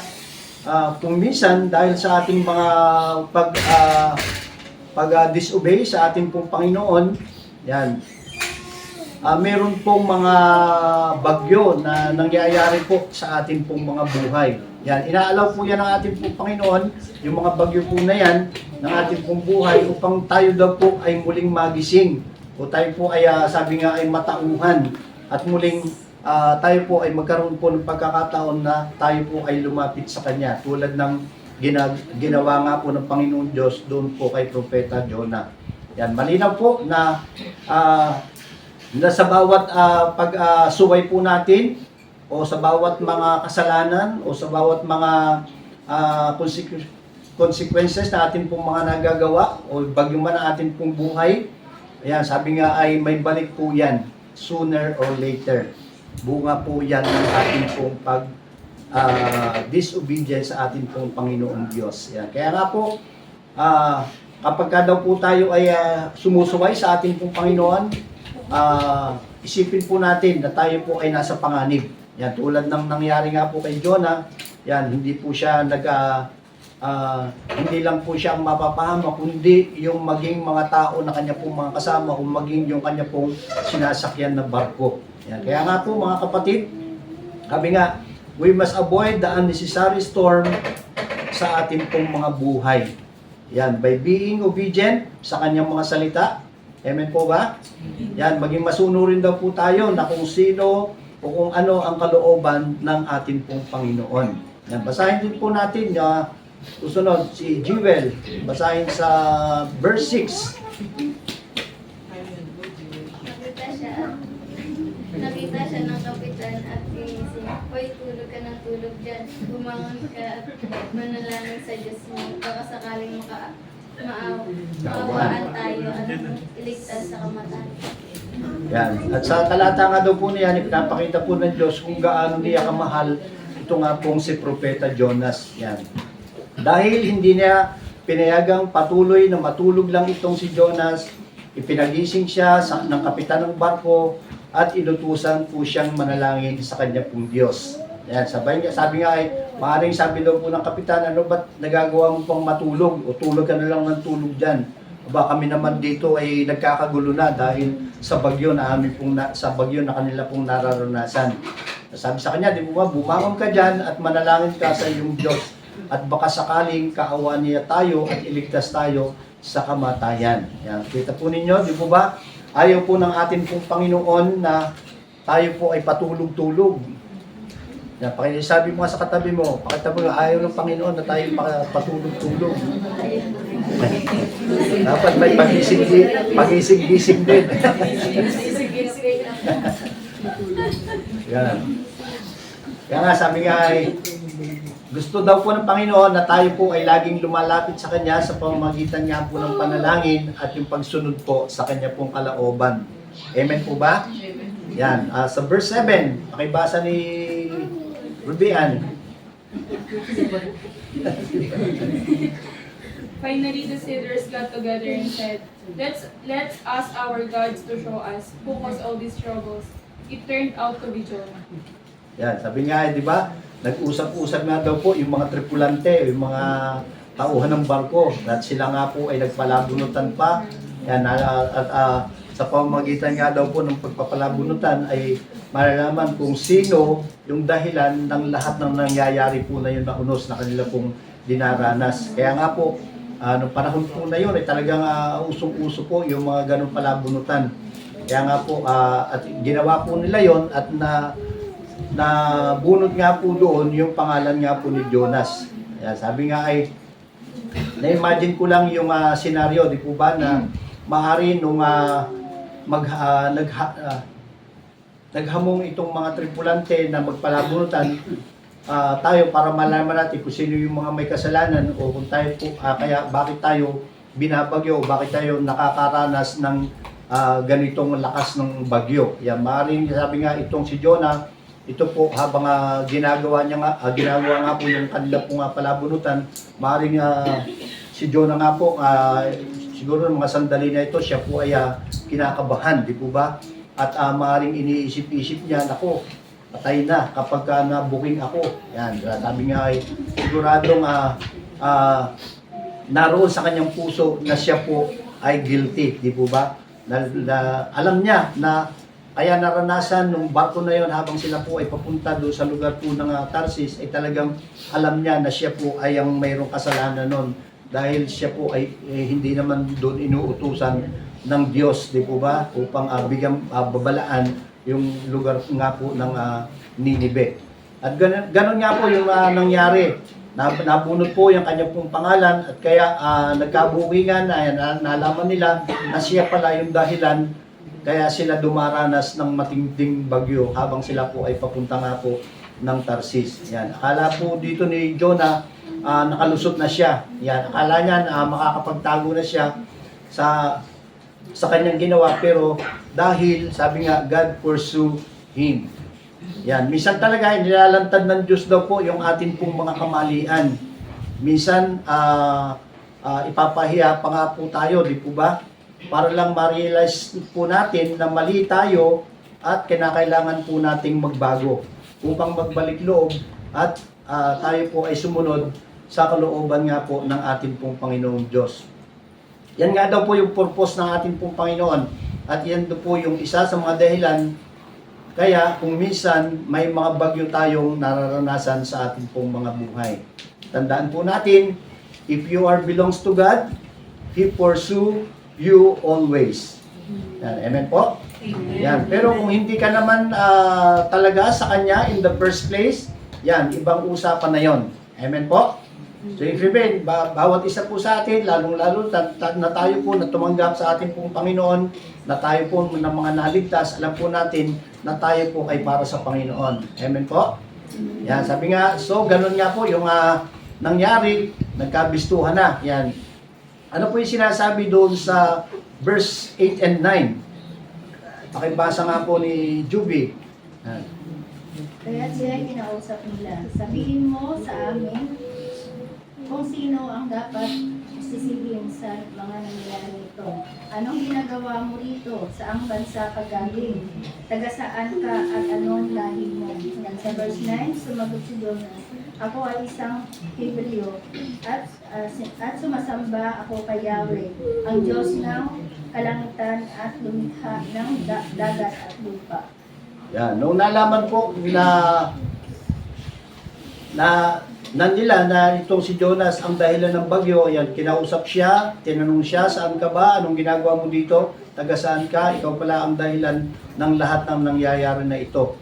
kung minsan dahil sa ating mga pag-disobey sa ating pong Panginoon, yan, meron pong mga bagyo na nangyayari po sa ating pong mga buhay. Yan, inaalaw po yan ng ating pong Panginoon, yung mga bagyo po na yan, ng ating pong buhay, upang tayo daw po ay muling magising. O tayo po ay, sabi nga, ay matauhan. At muling tayo po ay magkaroon po ng pagkakataon na tayo po ay lumapit sa Kanya. Tulad ng ginawa nga po ng Panginoon Diyos doon po kay Propeta Jonah. Yan, malinaw po na sa bawat pag-suway po natin, o sa bawat mga kasalanan, o sa bawat mga consequences na atin pong mga nagagawa, o bagyo man ang atin pong buhay, ayan, sabi nga ay may balik po yan, sooner or later. Bunga po yan ng ating pong disobedience sa ating pong Panginoong Diyos. Ayan. Kaya nga po, kapag ka daw po tayo ay sumusuway sa ating pong Panginoon, isipin po natin na tayo po ay nasa panganib. Yan, tulad ng nangyari nga po kay Jonah, yan, hindi po siya hindi lang po siya ang mapapahama, kundi yung maging mga tao na kanya pong mga kasama, kung maging yung kanya pong sinasakyan na barko. Yan, kaya nga po mga kapatid, sabi nga, we must avoid the unnecessary storm sa ating pong mga buhay. Yan, by being obedient sa kanyang mga salita. Amen po ba? Yan, maging masunurin daw po tayo na kung sino o kung ano ang kalooban ng ating pong Panginoon. Yan, basahin din po natin susunod, si Jewel, basahin sa verse 6. Nakita siya ng kapitan at ginising, "Hoy, tulog ka ng tulog dyan. Bumangon ka at manalangin sa Diyos mo. Baka sakaling maawaan tayo at iligtas sa kamatayan." Yan. At sa talata nga daw po niya, ipinapakita po ng Diyos kung gaano niya kamahal ito nga pong si Propeta Jonas. Yan. Dahil hindi niya pinayagang patuloy na matulog lang itong si Jonas, ipinagising siya ng kapitan ng barko at inutusan po siyang manalangin sa kanya pong Diyos. Yan. Sabi nga ay, maaaring sabi daw po ng kapitan, ano ba't nagagawa mo pang matulog? O tulog ka na lang ng tulog dyan. Aba, kami naman dito ay nagkakagulo na dahil sa bagyo na sa bagyo na kanila pong nararanasan. Sabi sa kanya, di ba, bumangon ka dyan at manalangin ka sa iyong Diyos at baka sakaling kaawa niya tayo at iligtas tayo sa kamatayan. Yan. Kita po ninyo, di ba? Ayaw po ng ating pong Panginoon na tayo po ay patulog-tulog. Yan, sabi mo nga sa katabi mo, pakita mo, ayaw ng Panginoon na tayo patulog-tulog. Dapat may pagising-gising din. Yan. Kaya nga, sabi nga ay, gusto daw po ng Panginoon na tayo po ay laging lumalapit sa Kanya sa pamamagitan niya po ng panalangin at yung pagsunod po sa Kanya pong kalooban. Amen po ba? Yan. Sa verse 7, pakibasa ni Rubian. Finally, the sailors got together and said, Let's ask our gods to show us who caused all these troubles. It turned out to be Jonah. Yan, sabi nga, di ba? Nag-usap-usap nga daw po yung mga tripulante, yung mga tauhan ng barko. At sila nga po ay nagpalabunutan pa. Yan, sa pamamagitan nga daw po ng pagpapalabunutan ay malalaman kung sino yung dahilan ng lahat ng nangyayari po na yun na unos na kanila pong dinaranas. Kaya nga po, noong panahon po na yun, ay talagang usong-uso po yung mga ganong palabunutan. Kaya nga po, at ginawa po nila yon at na bunot nga po doon yung pangalan nga po ni Jonas. Kaya sabi nga ay, na-imagine ko lang yung senaryo, di po ba, na maaari nung naghamong itong mga tripulante na magpalabunutan, tayo para malaman natin kung sino yung mga may kasalanan o kung tayo po, kaya bakit tayo binabagyo o bakit tayo nakakaranas ng ganitong lakas ng bagyo. Yan, maaaring sabi nga itong si Jonah, ito po habang ginagawa nga po yung kanila po nga palabunutan, maaaring si Jonah nga po, siguro mga sandali na ito, siya po ay kinakabahan, di po ba? At maaaring iniisip-isip niya, nako, patay na kapag nabuking ako. Yan, sabi nga ay siguradong naroon sa kanyang puso na siya po ay guilty, di po ba? Alam niya na kaya naranasan nung barko na yon habang sila po ay papunta doon sa lugar po ng Tarsis, ay talagang alam niya na siya po ay ang mayroong kasalanan nun dahil siya po ay hindi naman doon inuutusan ng Diyos, di po ba? Upang bigyang babalaan yung lugar nga po ng Ninive. At ganun nga po yung nangyari. Nabunot po yung kanyang pong pangalan at kaya nagkabukingan na nalaman nila na siya pala yung dahilan kaya sila dumaranas ng matinding bagyo habang sila po ay papunta nga po ng Tarsis. Yan. Akala po dito ni Jonah nakalusot na siya. Yan. Akala niya makakapagtago na siya sa kanyang ginawa pero dahil sabi nga God pursue him. Yan, minsan talaga nilalantad ng Diyos daw po yung atin pong mga kamalian. Minsan ipapahiya pa nga po tayo, di po ba? Para lang ma-realize po natin na mali tayo at kinakailangan po nating magbago upang magbalik loob at tayo po ay sumunod sa kalooban nga po ng ating pong Panginoong Diyos. Yan nga daw po yung purpose ng ating pong Panginoon at yan daw po yung isa sa mga dahilan kaya kung minsan may mga bagyo tayong nararanasan sa ating pong mga buhay. Tandaan po natin, if you are belongs to God, He pursue you always. Yan, amen po? Amen. Yan. Pero kung hindi ka naman talaga sa Kanya in the first place, yan, ibang usapan na yon. Amen po? So if even, bawat isa po sa atin, lalong-lalo na tayo po na tumanggap sa ating pong Panginoon, na tayo po ng mga naligtas, alam po natin na tayo po ay para sa Panginoon. Amen po? Yan, sabi nga, so ganun nga po yung nangyari, nagkabistuhan na. Yan. Ano po yung sinasabi doon sa verse 8 and 9? Pakibasa nga po ni Juby. Yan. Kaya siya kinausap nila, sabihin mo sa amin kung sino ang dapat sisihin sa mga nangyayari ito. Anong ginagawa mo rito? Saang bansa ka galing? Taga saan ka at anong lahi mo? Yan, sa verse 9, sumagot si Jonah, ako ay isang Hebreo at sumasamba ako kay Yahweh, ang Diyos ng kalangitan at lumikha ng dagat at lupa. Yan, nung nalaman po na nila na itong si Jonas ang dahilan ng bagyo, yan, kinausap siya, tinanong siya, saan ka ba? Anong ginagawa mo dito? Taga saan ka? Ikaw pala ang dahilan ng lahat ng nangyayari na ito.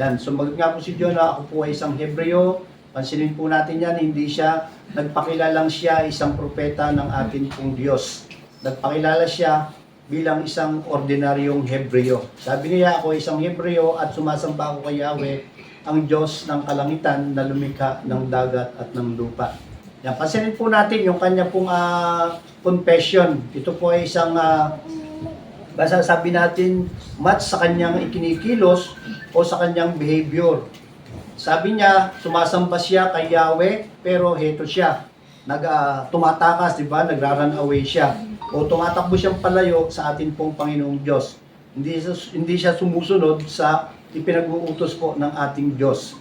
Yan, sumagot nga po si Jonah, ako po ay isang Hebreo. Pansinin po natin yan, hindi siya, nagpakilalang siya isang propeta ng ating pong Diyos. Nagpakilala siya bilang isang ordinaryong Hebreo. Sabi niya, ako ay isang Hebreo at sumasamba ako kay Yahweh, ang Diyos ng kalangitan na lumikha ng dagat at ng lupa. Yan, pansinin po natin yung kanya pong confession. Ito po ay isang, basta sabi natin, match sa kanyang ikinikilos o sa kanyang behavior. Sabi niya, sumasamba siya kay Yahweh, pero heto siya, tumatakas, di ba? Nagra-run away siya. O tumatakbo siyang palayo sa ating pong Panginoong Diyos. Hindi siya sumusunod sa ipinag-uutos po ng ating Diyos.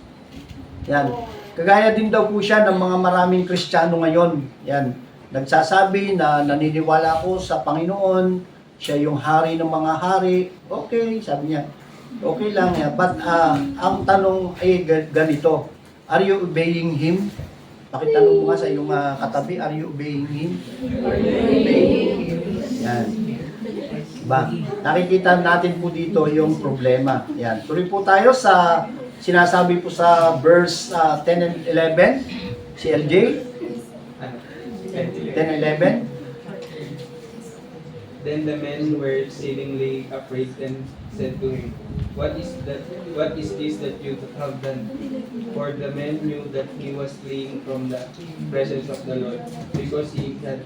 Yan. Kagaya din daw po siya ng mga maraming Kristiyano ngayon. Yan. Nagsasabi na naniniwala ako sa Panginoon, siya yung hari ng mga hari. Okay, sabi niya. Okay lang yan. But ang tanong ay ganito. Are you obeying Him? Pakitanong mo nga sa iyong katabi, are you obeying Him? Are you obeying Him? Yan. Ba, nakikita natin po dito yung problema. Yan. Tuloy po tayo sa sinasabi po sa verse 10 and 11. Si LJ? 10 and 11. Then the men were exceedingly afraid and said to him, What is that? What is this that you have done? For the men knew that he was fleeing from the presence of the Lord, because he had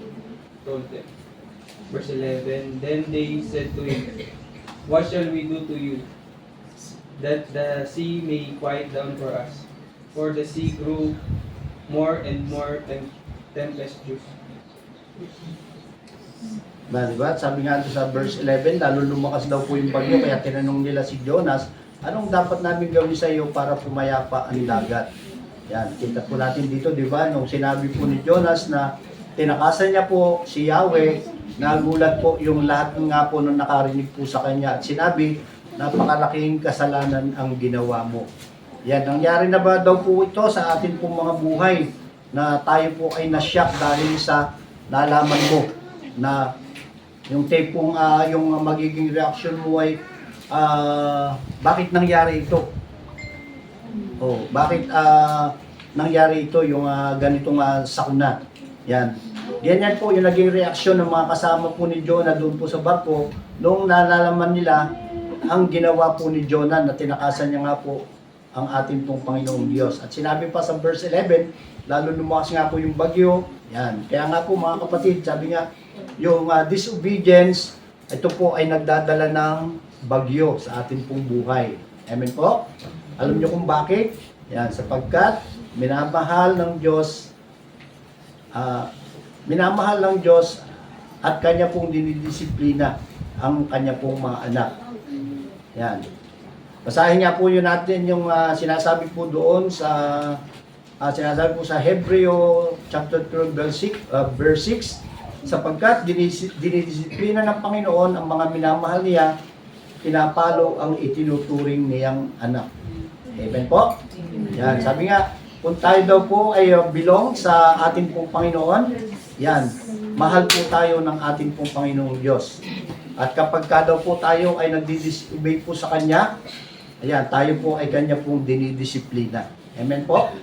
told them. Verse 11, Then they said to him, What shall we do to you, that the sea may quiet down for us? For the sea grew more and more tempestuous. Diba? Sabi nga doon sa verse 11, lalo lumakas daw po yung bagyo, kaya tinanong nila si Jonas, anong dapat namin gawin sa iyo para pumayapa ang dagat? Yan, kita po natin dito, di ba? Nung sinabi po ni Jonas na tinakasan niya po si Yahweh, nagulat po yung lahat nga po nung nakarinig po sa kanya at sinabi, napakalaking kasalanan ang ginawa mo. Yan, nangyari na ba daw po ito sa atin pong mga buhay na tayo po ay nasyak dahil sa nalaman mo na yung tipong yung magiging reaction mo ay bakit nangyari ito? Oh, bakit nangyari ito yung ganitong sakuna? Yan. Yan po yung naging reaksyon ng mga kasama po ni Jonah doon po sa barko nung nalalaman nila ang ginawa po ni Jonah na tinakasan niya nga po ang ating pong Panginoong Diyos. At sinabi pa sa verse 11, lalo lumakas nga po yung bagyo. Yan. Kaya nga po mga kapatid, sabi nga, yung disobedience, ito po ay nagdadala ng bagyo sa ating pong buhay. Amen po? Alam niyo kung bakit? Yan, sapagkat minamahal ng Diyos at Kanya pong dinidisiplina ang Kanya pong mga anak. Yan. Basahin nga po yun natin yung sinasabi po doon sa sinasabi po sa Hebreo chapter 12 verse 6, sapagkat dinidisiplina ng Panginoon ang mga minamahal niya, pinapalo ang itinuturing niyang anak. Amen po? Yan, sabi nga, kung tayo daw po ay belong sa ating pong Panginoon, yan, mahal po tayo ng ating pong Panginoong Diyos. At kapag ka daw po tayo ay nagdi-disobey po sa Kanya, ayan, tayo po ay Kanya pong dinidisiplina. Amen po?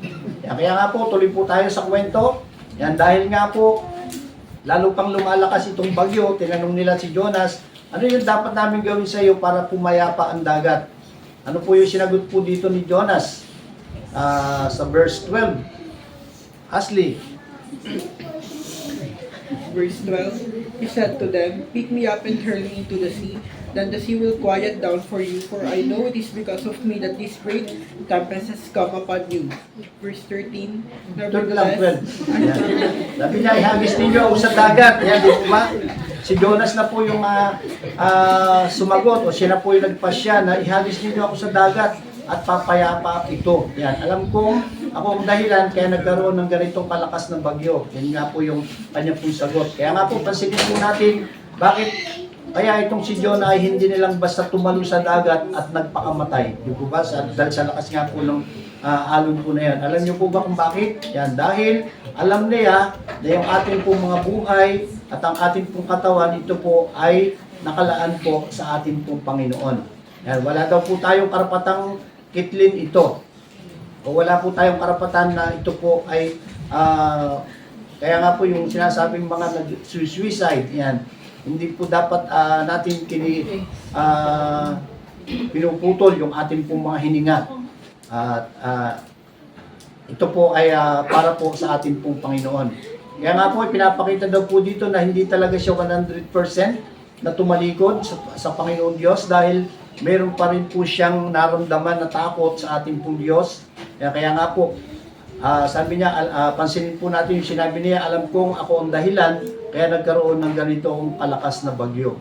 Yan, kaya nga po, tuloy po tayo sa kwento. Yan, dahil nga po, lalo pang lumalakas itong bagyo, tinanong nila si Jonas, ano yung dapat namin gawin sa iyo para pumayapa ang dagat? Ano po yung sinagot po dito ni Jonas? Sa verse 12. Ashley. Verse 12, He said to them, Pick me up and hurl me into the sea, then the sea will quiet down for you, for I know it is because of me that this great tempest has come upon you. Verse 13, Nevertheless, Sabi niya, ihagis ninyo ako sa dagat. Yan, di po ba? Si Jonas na po yung sumagot, o siya na po yung nagpasya na ihagis ninyo ako sa dagat at papayapa ito. Yan, alam kong ako ang dahilan kaya nagkaroon ng ganitong kalakas ng bagyo. Yan nga po yung kanya pong sagot. Kaya nga po, pansinin po natin, bakit kaya itong si Jonah ay hindi nilang basta tumalo sa dagat at nagpakamatay. Di po ba? Dahil sa lakas nga po ng alon po na yan. Alam niyo po ba kung bakit? Yan, dahil alam niya na yung ating pong mga buhay at ang ating pong katawan, ito po ay nakalaan po sa ating pong Panginoon. Yan, wala daw po tayong karapatang kitlin ito. O wala po tayong karapatan na ito po ay kaya nga po yung sinasabing mga nag-suicide, yan, hindi po dapat natin pinuputol yung ating pong mga hininga. Ito po ay para po sa ating pong Panginoon. Kaya nga po, pinapakita daw po dito na hindi talaga siya 100% na tumalikod sa Panginoon Diyos dahil meron pa rin po siyang naramdaman na takot sa ating pong Diyos. Kaya nga po, sabi niya, pansinin po natin yung sinabi niya, alam kong ako ang dahilan, kaya nagkaroon ng ganitong kalakas na bagyo.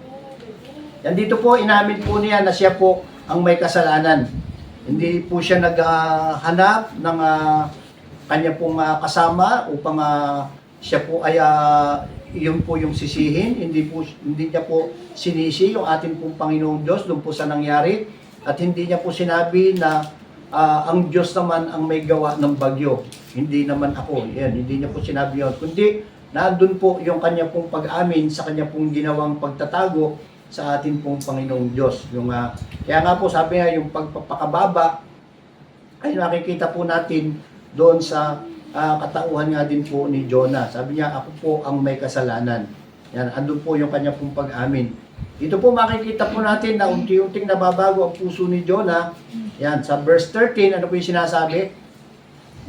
Yan dito po, inamin po niya na siya po ang may kasalanan. Hindi po siya naghanap ng kanya pong kasama upang siya po ay yun po yung sisihin. Hindi niya po sinisi yung ating pong Panginoong Diyos doon po sa nangyari. At hindi niya po sinabi na ang Diyos naman ang may gawa ng bagyo. Hindi naman ako. Yan, hindi niya po sinabi yun. Kundi, nandun po yung kanya pong pag-amin sa kanya pong ginawang pagtatago sa ating pong Panginoong Diyos. Kaya nga po sabi nga, yung pagpapakababa ay nakikita po natin doon sa katauhan nga din po ni Jonah. Sabi niya, ako po ang may kasalanan. Yan, andun po yung kanya pong pag-amin. Ito po makikita po natin na unti-unting nababago ang puso ni Jonah. Yan, sa verse 13, ano po yung sinasabi?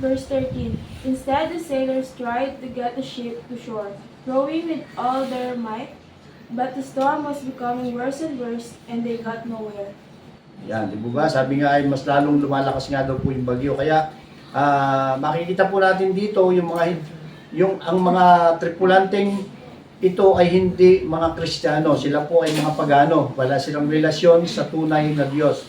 Verse 13. Instead, the sailors tried to get the ship to shore, rowing with all their might, but the storm was becoming worse and worse, and they got nowhere. Yan, di ba? Sabi nga ay mas lalong lumalakas nga daw po yung bagyo. Kaya makikita po natin dito ang mga tripulanteng ito ay hindi mga Kristiyano. Sila po ay mga pagano. Wala silang relasyon sa tunay na Diyos.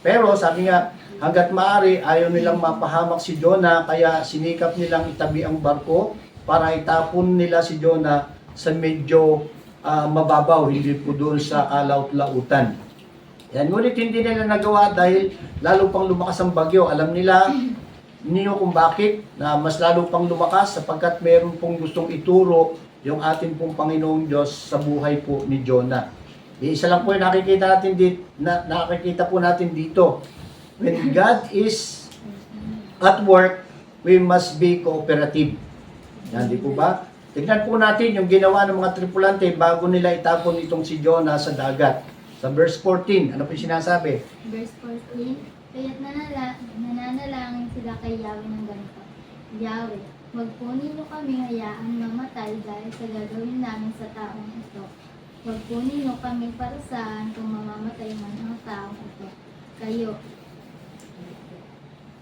Pero sabi nga, hanggat maaari, ayaw nilang mapahamak si Jonah, kaya sinikap nilang itabi ang barko para itapon nila si Jonah sa medyo mababaw, hindi po doon sa kalaut-lautan. Yan, ngunit hindi nila nagawa dahil lalo pang lumakas ang bagyo. Alam nila niyo kung bakit na mas lalo pang lumakas sapagkat meron pong gustong ituro yung ating pong Panginoong Diyos sa buhay po ni Jonah. Isa lang po yung nakikita po natin dito. When God is at work, we must be cooperative. Yan, di po ba? Tignan po natin yung ginawa ng mga tripulante bago nila itapon itong si Jonah sa dagat. Sa verse 14, ano po yung sinasabi? Verse 14, kaya't nananalangin sila kay Yahweh ng ganito. Yahweh, wag po ninyo kami hayaan mamatay dahil sa gagawin namin sa taong ito. Wag po ninyo kami parusahan kung mamamatay man ang taong ito.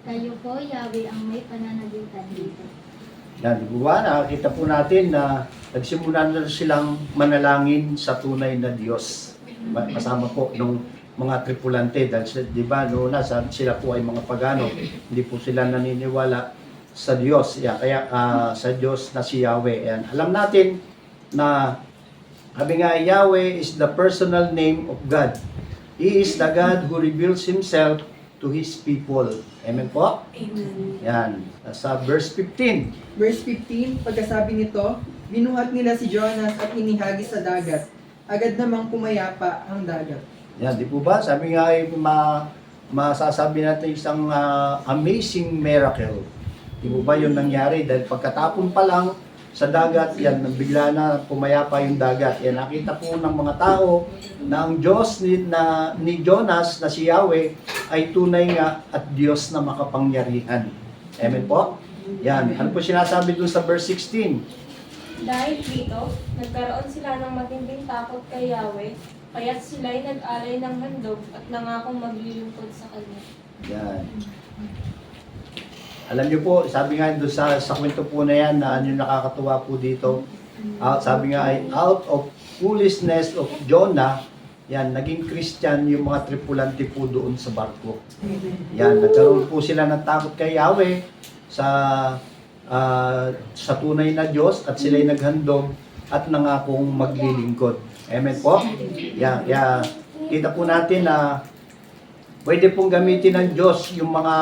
Kayo po, Yahweh, ang may pananagutan dito. Yan, di ba? Nakakita po natin na nagsimula na silang manalangin sa tunay na Diyos. Kasama po ng mga tripulante dahil di ba noon na sila po ay mga pagano, hindi po sila naniniwala sa Diyos. Kaya sa Diyos na si Yahweh. Yan. Alam natin na sabi nga, Yahweh is the personal name of God. He is the God who reveals Himself to His people. Amen po? Amen. Yan. Sa verse 15. Verse 15, pagkasabi nito, binuhat nila si Jonas at inihagis sa dagat. Agad namang pumayapa ang dagat. Yan, di po ba? Sabi nga ay masasabi natin isang amazing miracle. Di po ba yun nangyari? Dahil pagkatapon pa lang sa dagat, yan, bigla na pumayapa yung dagat. Yan, nakita po ng mga tao na ang Diyos ni Jonas na si Yahweh ay tunay nga at Diyos na makapangyarihan. Amen po? Yan, ano po sinasabi dun sa verse 16? Dahil dito, nagkaroon sila ng matinding takot kay Yahweh, kaya't sila'y nag-alay ng handog at nangakong maglilingkod sa Kanya. Yan. Alam niyo po, sabi nga doon sa kwento po na yan, na ano yung nakakatuwa po dito. Sabi nga ay, out of foolishness of Jonah, yan, naging Christian yung mga tripulante po doon sa barko. Yan, nagkaroon po sila ng takot kay Yahweh sa tunay na Diyos at sila'y naghandog at nangakong maglilingkod. Amen po? Yan, kita po natin na pwede pong gamitin ng Diyos yung mga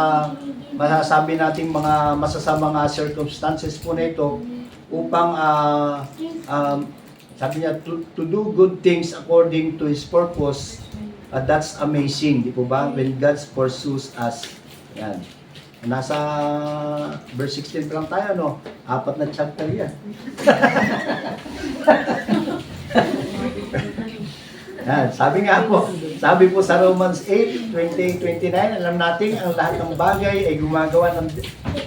masasabi nating mga masasamang circumstances po na ito upang sabi niya to do good things according to His purpose. That's amazing, di po ba? When God pursues us. Yan. Nasa verse 16 pa lang tayo, no? 4 na chapter yan. Yan, sabi po sa Romans 8:28-29, alam natin ang lahat ng bagay ay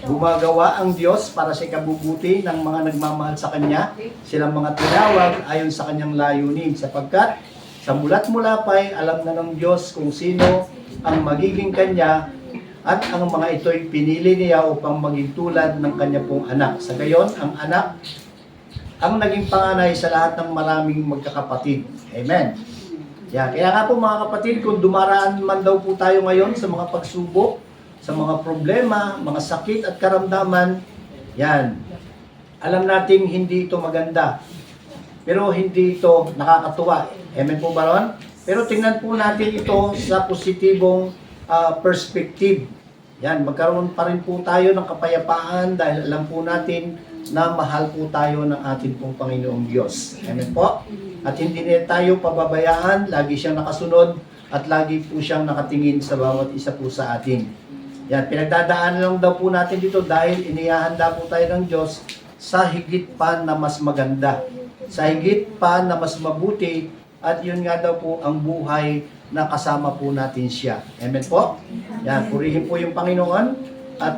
gumagawa ang Diyos para sa ikabubuti ng mga nagmamahal sa Kanya, silang mga tinawag ayon sa Kanyang layunin, sapagkat sa mulat-mula pa'y alam na ng Diyos kung sino ang magiging Kanya at ang mga ito'y pinili niya upang maging tulad ng Kanya pong anak. Sa gayon, ang anak ang naging panganay sa lahat ng maraming magkakapatid. Amen. Kaya nga po mga kapatid, kung dumaraan man daw po tayo ngayon sa mga pagsubok, sa mga problema, mga sakit at karamdaman, yan, alam nating hindi ito maganda. Pero hindi ito nakakatuwa. Amen po ba ron? Pero tingnan po natin ito sa positibong perspective. Yan, magkaroon pa rin po tayo ng kapayapaan dahil alam po natin na mahal po tayo ng ating pong Panginoong Diyos. Amen po? At hindi niya tayo pababayaan, lagi siyang nakasunod at lagi po siyang nakatingin sa bawat isa po sa atin. Yan, pinagdadaanan lang daw po natin dito dahil inihahanda po tayo ng Diyos sa higit pa na mas maganda. sa higit pa na mas mabuti, at yun nga daw po ang buhay na kasama po natin siya. Amen po? Yan, purihin po yung Panginoon. At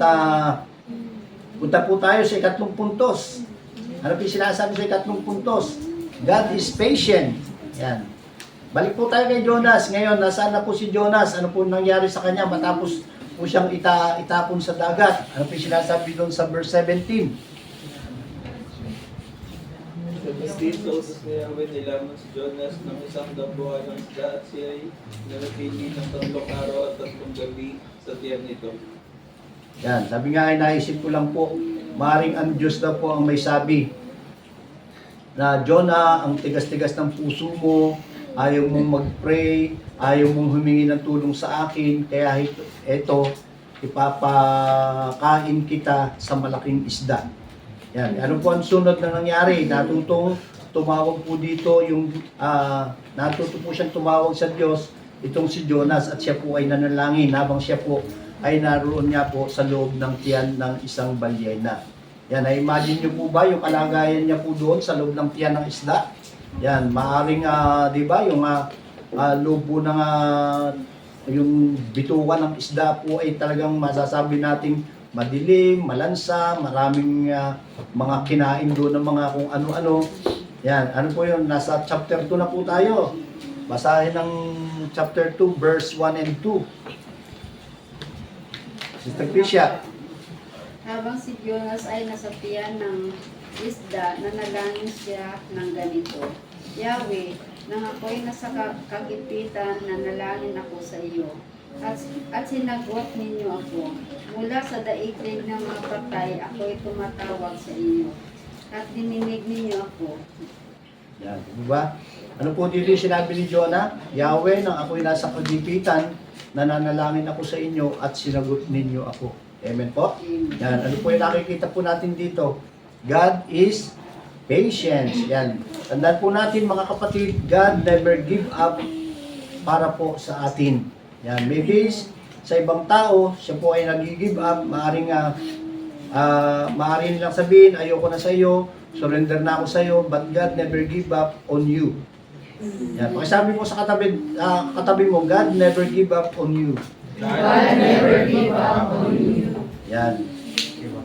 punta po tayo sa ikatlong puntos. Ano po yung sinasabi sa ikatlong puntos? God is patient. Yan. Balik po tayo kay Jonas. Ngayon, nasaan na po si Jonas? Ano po nangyari sa kanya matapos po siyang itapon sa dagat? Ano po yung sinasabi doon sa verse 17? Dito sa Yahweh nilamon si Jonas ng isang dambuhan ng isda at siya ay nanatili ng 3 araw at 3 gabi sa tiyan nito. Yan, sabi nga ay naisip ko lang po, maring ang Diyos daw po ang may sabi na Jonah, ang tigas-tigas ng puso mo, ayaw mong mag-pray, ayaw mong humingi ng tulong sa akin, kaya ito, ipapakain kita sa malaking isda. Yan, ano po ang sunod na nangyari? Natutong tumawag po dito yung, natuto po siyang tumawag sa Diyos, itong si Jonas, at siya po ay nanalangin habang siya po ay naroon niya po sa loob ng tiyan ng isang balyena. Yan, na-imagine niyo po ba yung kalagayan niya po doon sa loob ng tiyan ng isda? Yan, maaring, di ba, yung loob po ng, yung bitukan ng isda po ay talagang masasabi nating madilim, malansa, maraming mga kinain doon ng mga kung ano-ano. Yan, ano po yun? Nasa chapter 2 na po tayo. Basahin ng chapter 2, verse 1 and 2. Sister Krisha. Habang si Jonas ay nasa tiyan ng isda, nanalangin siya ng ganito, Yahweh, nang ako'y nasa kagipitan, nanalangin ako sa iyo. At sinagot ninyo ako. Mula sa daigdig ng mga patay, ako'y tumatawag sa inyo. At dininig ninyo ako. Yan, di ba? Ano po dito yung sinabi ni Jonah? Yahweh, nang ako'y nasa kagipitan, nananalangin ako sa inyo at sinagot ninyo ako. Amen po? Yan, ano po yung nakikita po natin dito? God is patience. Yan. Tandaan po natin mga kapatid, God never give up para po sa atin. Yan, maybe sa ibang tao, siya po ay nag-give up, maaring lang sabihin, ayoko na sa iyo, surrender na ako sa iyo, but God never give up on you. Yan, pakisabi mo sa katabi mo, God never give up on you. God never give up on you. Yan.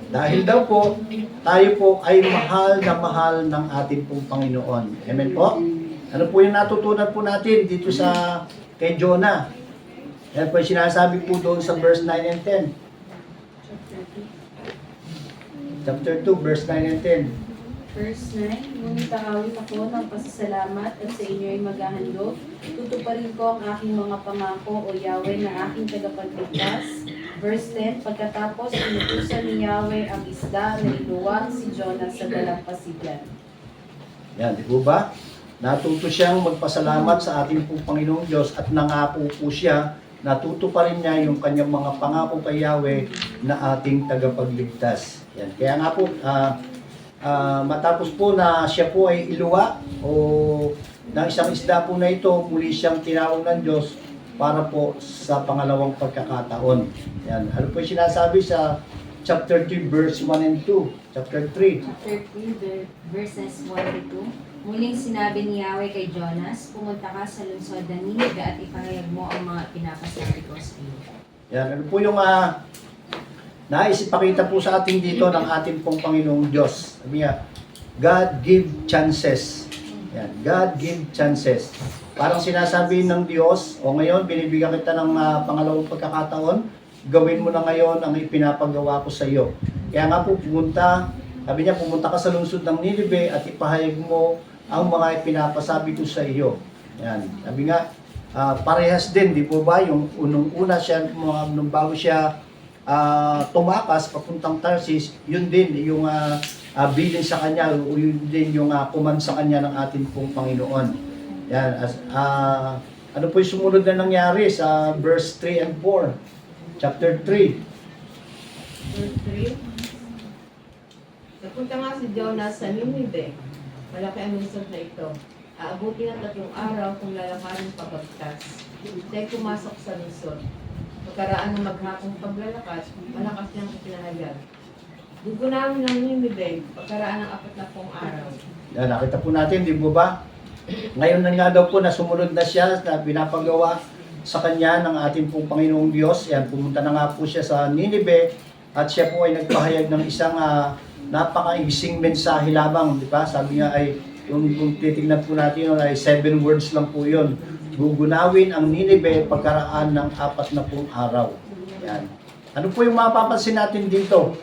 Dahil daw po, tayo po ay mahal na mahal ng ating pong Panginoon. Amen po? Ano po yung natutunan po natin dito sa kay Jonah? Yan po yung sinasabi po doon sa verse 9 and 10. Chapter 2, verse 9 and 10. Verse 9, ngunit ahawit ako ng pasasalamat at sa inyo ay maghahandog. Tutuparin ko ang aking mga pangako o Yahweh na aking tagapagligtas. Verse 10, pagkatapos inutusan ni Yahweh ang isda na iluwag si Jonah sa dalampasigan. Yan, di po ba? Natuto siyang magpasalamat sa ating pong Panginoong Diyos at nangako po siya, natutuparin niya yung kanyang mga pangako kay Yahweh na ating tagapagligtas. Yan. Kaya nga po, matapos po na siya po ay iluwa o ng isang isda po na ito, muli siyang tinawag ng Diyos para po sa pangalawang pagkakataon. Yan. Ano po yung sinasabi sa chapter 3, verse 1 and 2? Chapter 3. Chapter 3, verses 1 to 2. Muling sinabi ni Yahweh kay Jonas, pumunta ka sa lungsod ng Ninive at ipahayag mo ang mga pinapasabi ko sa iyo. Yan. Ano po yung naisipakita po sa atin dito ng ating pong Panginoong Diyos. Sabi nga, God give chances. Yan. God give chances. Parang sinasabi ng Diyos, o ngayon, binibigyan kita ng pangalawang pagkakataon, gawin mo na ngayon ang ipinapagawa ko sa iyo. Kaya nga po, sabi niya, pumunta ka sa lungsod ng Ninive at ipahayag mo ang mga ipinapasabi ko sa iyo. Yan. Sabi nga, parehas din, di po ba? Yung unang-una siya, nung bago siya tumakas papuntang Tarsis, yun din yung bilin sa kanya, o yun din yung command sa kanya ng ating pong Panginoon. Yan. Ano po yung sumunod na nangyari sa verse 3 and 4? Chapter 3. Verse 3. Napunta nga si Jonas sa Ninive. Malaki ang lungsod na ito. Aabuti ng 3 araw kung lalakarin pabagtas. Siya'y pumasok sa lungsod. Pagkaraan ng maghapong paglalakad, malakas niyang ipinahayag. Dugo namin ng Nineveh, pagkaraan ng 40 araw. Yan, nakita po natin, di po ba? Ngayon na nga daw po na sumunod na siya na pinapagawa sa kanya ng ating pong Panginoong Diyos. Yan, pumunta na nga po siya sa Nineveh at siya po ay nagpahayag ng isang napaka-ibising mensahe lamang, di ba? Sabi nga ay, yung titignan po natin yun ay 7 words lang po yun. Gugunawin ang Nineveh pagkaraan ng 40 araw. Yan. Ano po yung mapapansin natin dito?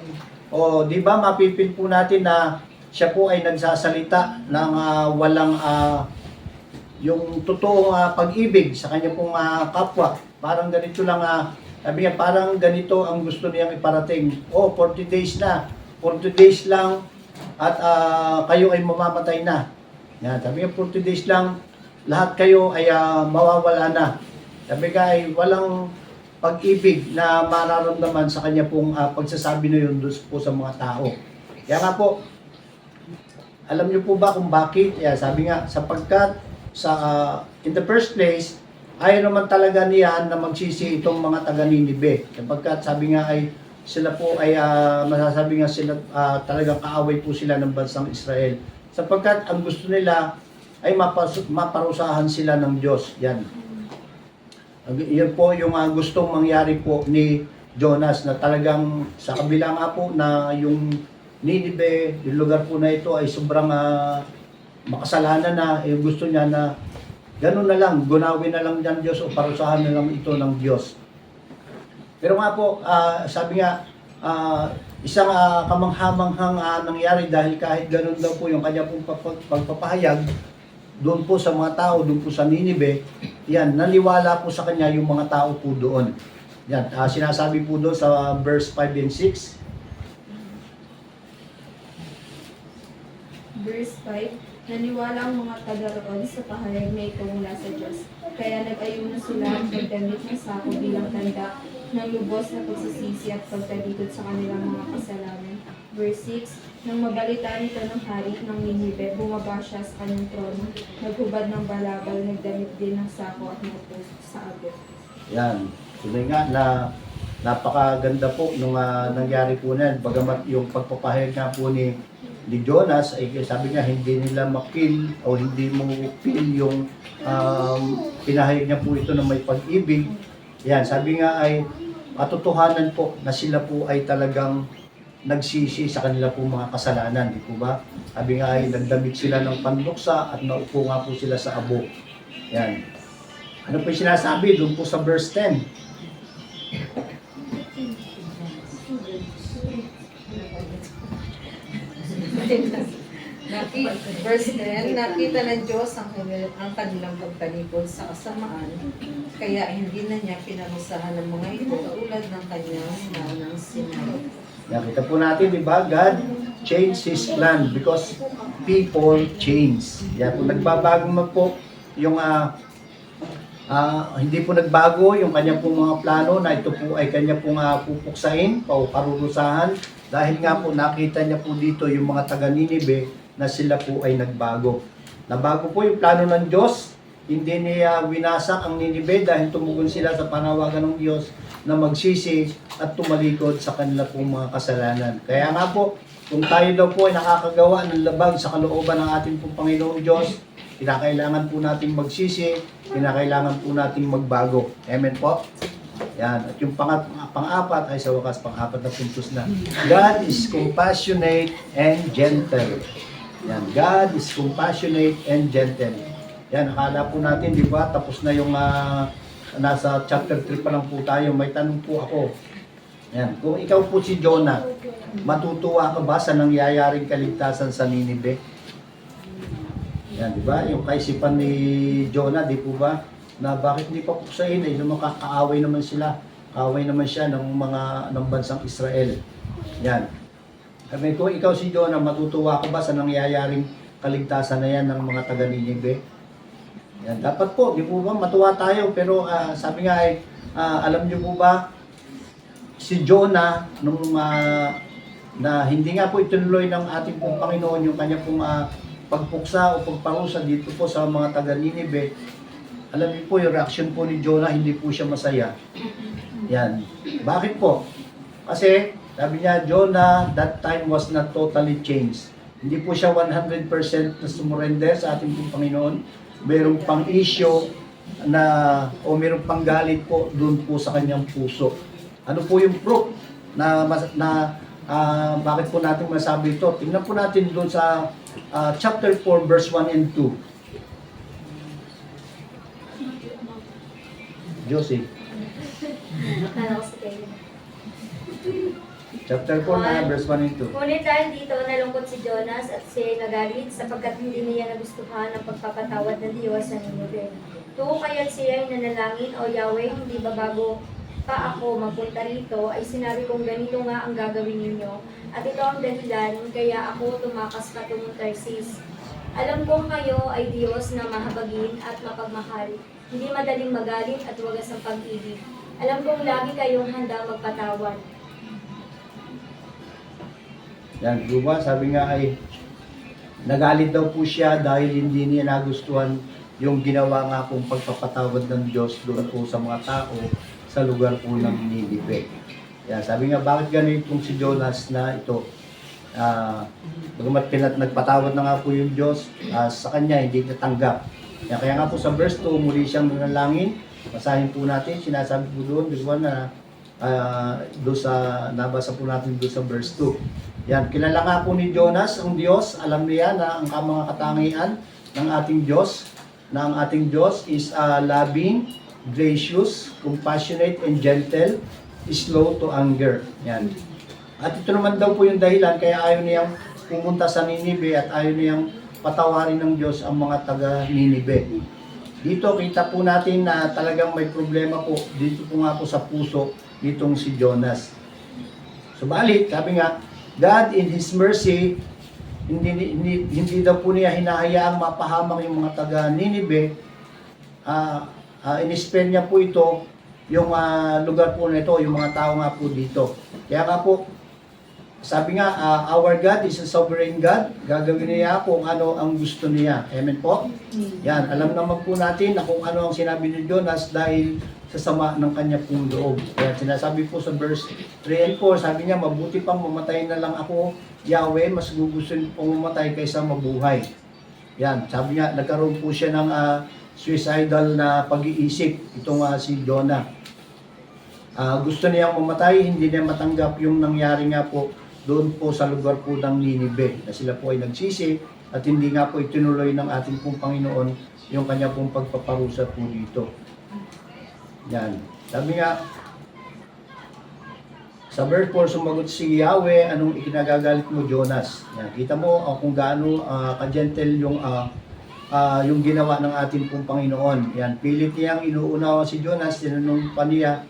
O, di ba, mapipil po natin na siya po ay nagsasalita ng walang yung totoong pag-ibig sa kanya pong kapwa. Parang ganito lang, sabi niya, parang ganito ang gusto niyang iparating. 40 days na, 40 days lang at kayo ay mamamatay na. Yan, sabi niya, 40 days lang, lahat kayo ay mawawala na. Sabi niya ay walang pag-ibig na mararamdaman sa kanya pong pagsasabi na yun doon po sa mga tao. Kaya nga po, alam niyo po ba kung bakit? Sabi nga, sapagkat in the first place, ayaw naman talaga niyan na magsisi itong mga taga Nineveh. Sapagkat sabi nga ay sila po ay masasabi nga sila talagang kaaway po sila ng bansang Israel. Sapagkat ang gusto nila ay maparusahan sila ng Diyos. Yan. Yan po yung gustong mangyari po ni Jonas na talagang sa kabila nga po na yung Nineveh, yung lugar po na ito ay sobrang makasalanan na. Gusto niya na gano'n na lang, gunawin na lang ng Diyos o parusahan na lang ito ng Diyos. Pero nga po, sabi nga, isang kamanghamanghang nangyari dahil kahit gano'n daw po yung kanya pong pagpapahayag, doon po sa mga tao, doon po sa Nineveh, yan, naniwala po sa kanya yung mga tao po doon. Yan, sinasabi po doon sa verse 5 and 6. Verse 5, naniwala ang mga taga-roon sa pahayag na ito mula sa Diyos. Kaya nag-ayuno sila ang pagdamit ng sako bilang tanda ng lubos na pagsisisi at pagtalikod sa kanilang mga kasalanan. Verse 6, nang mabalita nito ng hari ng Nineveh, bumaba siya sa kanyang trono, naghubad ng balabal, nagdamit din ng sako at naupo sa abot. Yan, tunay nga na napakaganda po nung nangyari po na yan. Bagamat yung pagpapahayag nga po ni Jonas ay sabi nga hindi nila ma-feel o hindi mo feel yung pinahayag niya po ito na may pag-ibig. Yan, sabi nga ay katotohanan po na sila po ay talagang nagsisi sa kanila po mga kasalanan, di po ba? Sabi nga ay nagdamit sila ng panluksa at naupo nga po sila sa abo. Yan. Ano po yung sinasabi doon po sa verse 10? Verse 10, nakita ng Diyos ang kanilang pagtalikod sa kasamaan, kaya hindi na niya pinarusahan ng mga ito tulad ng kanyang naunang sinabi. Nakita po natin, di ba? God changed His plan because people change. Yan, kung nagbabago man po yung hindi po nagbago yung kanya pong mga plano na ito po ay kanya pong pupuksain o parurusahan dahil nga po nakita niya po dito yung mga taga Nineveh na sila po ay nagbago. Nabago po yung plano ng Diyos, hindi niya winasak ang Nineveh dahil tumugon sila sa panawagan ng Diyos na magsisi at tumalikod sa kanila pong mga kasalanan. Kaya nga po, kung tayo daw po ay nakakagawa ng labag sa kalooban ng ating pong Panginoong Diyos, kinakailangan po nating magsisi, kinakailangan po nating magbago. Amen po? Yan. At yung pang-apat ay sa wakas pang-apat na puntos na. God is compassionate and gentle. Yan. God is compassionate and gentle. Yan. Akala po natin, di ba, tapos na yung nasa chapter 3 pa lang po tayo. May tanong po ako. Yan. Kung ikaw po si Jonah, matutuwa ka ba sa nangyayaring kaligtasan sa Nineveh? Yan, di ba? Yung kaisipan ni Jonah, di po ba? Na bakit hindi pa puksain eh, kaaway naman sila. Kaaway naman siya ng bansang Israel. Yan. Sabi ko, ikaw si Jonah, matutuwa ka ba sa nangyayaring kaligtasan na yan ng mga taga Nineveh? Yan, dapat po, di po ba, matuwa tayo. Pero sabi nga ay, alam niyo po ba, si Jonah, na hindi nga po itinuloy ng ating pong Panginoon yung kanya pong pagpuksa o pagparusa dito po sa mga taga Nineveh, alam niyo po yung reaction po ni Jonah, hindi po siya masaya. Yan. Bakit po? Kasi Sabi niya, Jonah, that time was not totally changed. Hindi po siya 100% na sumurrender sa ating pong Panginoon. Mayroong pang issue na, o mayroong pang galit po doon po sa kanyang puso. Ano po yung proof na bakit po natin masabi ito? Tingnan po natin doon sa chapter 4, verse 1 and 2. Josie. Akala ko sa kayo. Chapter 4 na, verse 1 and 2. Ngunit dahil dito, nalungkot si Jonas at siya ay nagalit sapagkat hindi niya nagustuhan ang pagpapatawad ng Diyos sa Ninive. Kung kaya't siya ay nanalangin, O Yahweh, hindi ba bago pa ako magpunta rito, ay sinabi kong ganito nga ang gagawin ninyo. At ito ang dahilan, kaya ako tumakas patungong Tarsis. Alam kong kayo ay Diyos na mahabagin at mapagmahal, hindi madaling magalit at wagas ang pag-ibig. Alam kong lagi kayong handang magpatawad. Yan, diba? Sabi nga ay nagalit daw po siya dahil hindi niya nagustuhan yung ginawa nga pong pagpapatawad ng Diyos doon po sa mga tao sa lugar po ng Ninive. Yan, sabi nga, bakit ganito itong si Jonas na ito? Bagamat nagpatawad na nga po yung Diyos, sa kanya hindi natanggap. Yan, kaya nga po sa verse 2, muli siyang nanalangin. Basahin po natin, sinasabi po doon, di ba na doon sa, nabasa po natin doon sa verse 2. Yan, kilala nga po ni Jonas ang Diyos. Alam niya na ang mga katangian ng ating Diyos, na ang ating Diyos is loving, gracious, compassionate, and gentle, slow to anger. Yan. At ito naman daw po yung dahilan kaya ayaw niyang pumunta sa Ninive at ayaw niyang patawarin ng Diyos ang mga taga Ninive. Dito kita po natin na talagang may problema po dito po nga po sa puso nitong si Jonas. Subalit, sabi nga, God in His mercy, hindi daw po niya hinahayaang mapahamak yung mga taga Ninive. In-spare niya po ito, yung lugar po na ito, yung mga tao nga po dito. Kaya nga po, sabi nga, our God is a sovereign God. Gagawin niya kung ano ang gusto niya. Amen po? Yan, alam naman po natin na kung ano ang sinabi ni Jonas dahil sa sama ng kanya pong loob. Kaya sinasabi po sa verse 3 and 4, sabi niya, mabuti pang mamatay na lang ako, Yahweh, mas gugustuhin pong mamatay kaysa mabuhay. Yan, sabi nga, nagkaroon po siya ng suicidal na pag-iisip, itong si Jonah. Gusto niyang mamatay, hindi niya matanggap yung nangyari nga po doon po sa lugar po ng Ninive, na sila po ay nagsisi at hindi nga po itinuloy ng ating pong Panginoon yung kanya pong pagpaparusa po dito. Yan. Sabi nga, sa verse 4, sumagot si Yahweh, anong ikinagagalit mo, Jonas? Yan. Kita mo kung gaano ka-gentle yung ginawa ng ating pong Panginoon. Yan. Pilit niyang inuunawa si Jonas, tinanong pa niya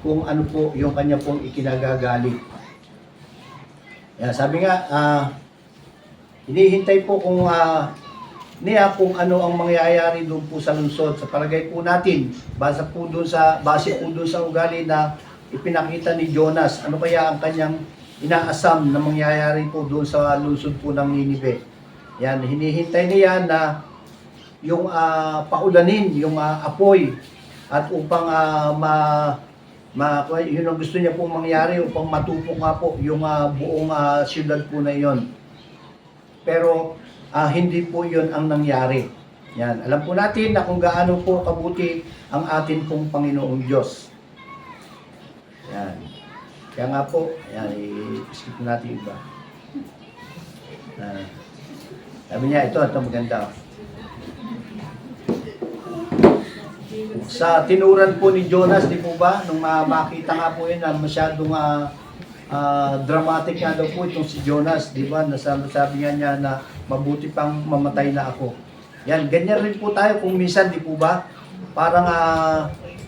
kung ano po yung kanya pong ikinagagalit. Yan. Sabi nga, hinihintay po kung kung ano ang mangyayari doon po sa lungsod. Sa palagay po natin, base po doon sa ugali na ipinakita ni Jonas, ano kaya ang kanyang inaasam na mangyayari po doon sa lungsod po ng Ninive. Yan, hinihintay niya na yung paulanin, yung apoy, at upang yun ang gusto niya pong mangyari, upang matupok nga po yung buong syudad po na yon. Pero hindi po yun ang nangyari. Yan. Alam po natin na kung gaano po kabuti ang atin pong Panginoong Diyos. Yan. Kaya nga po, yan, i-skip natin iba. Sabi niya, ito maganda. Sa tinuran po ni Jonas, di po ba, nung makita nga po yun na masyadong dramatic nga daw po itong si Jonas, di ba? Sabi nga niya na mabuti pang mamatay na ako. Yan, ganyan rin po tayo kung minsan, di po ba? Parang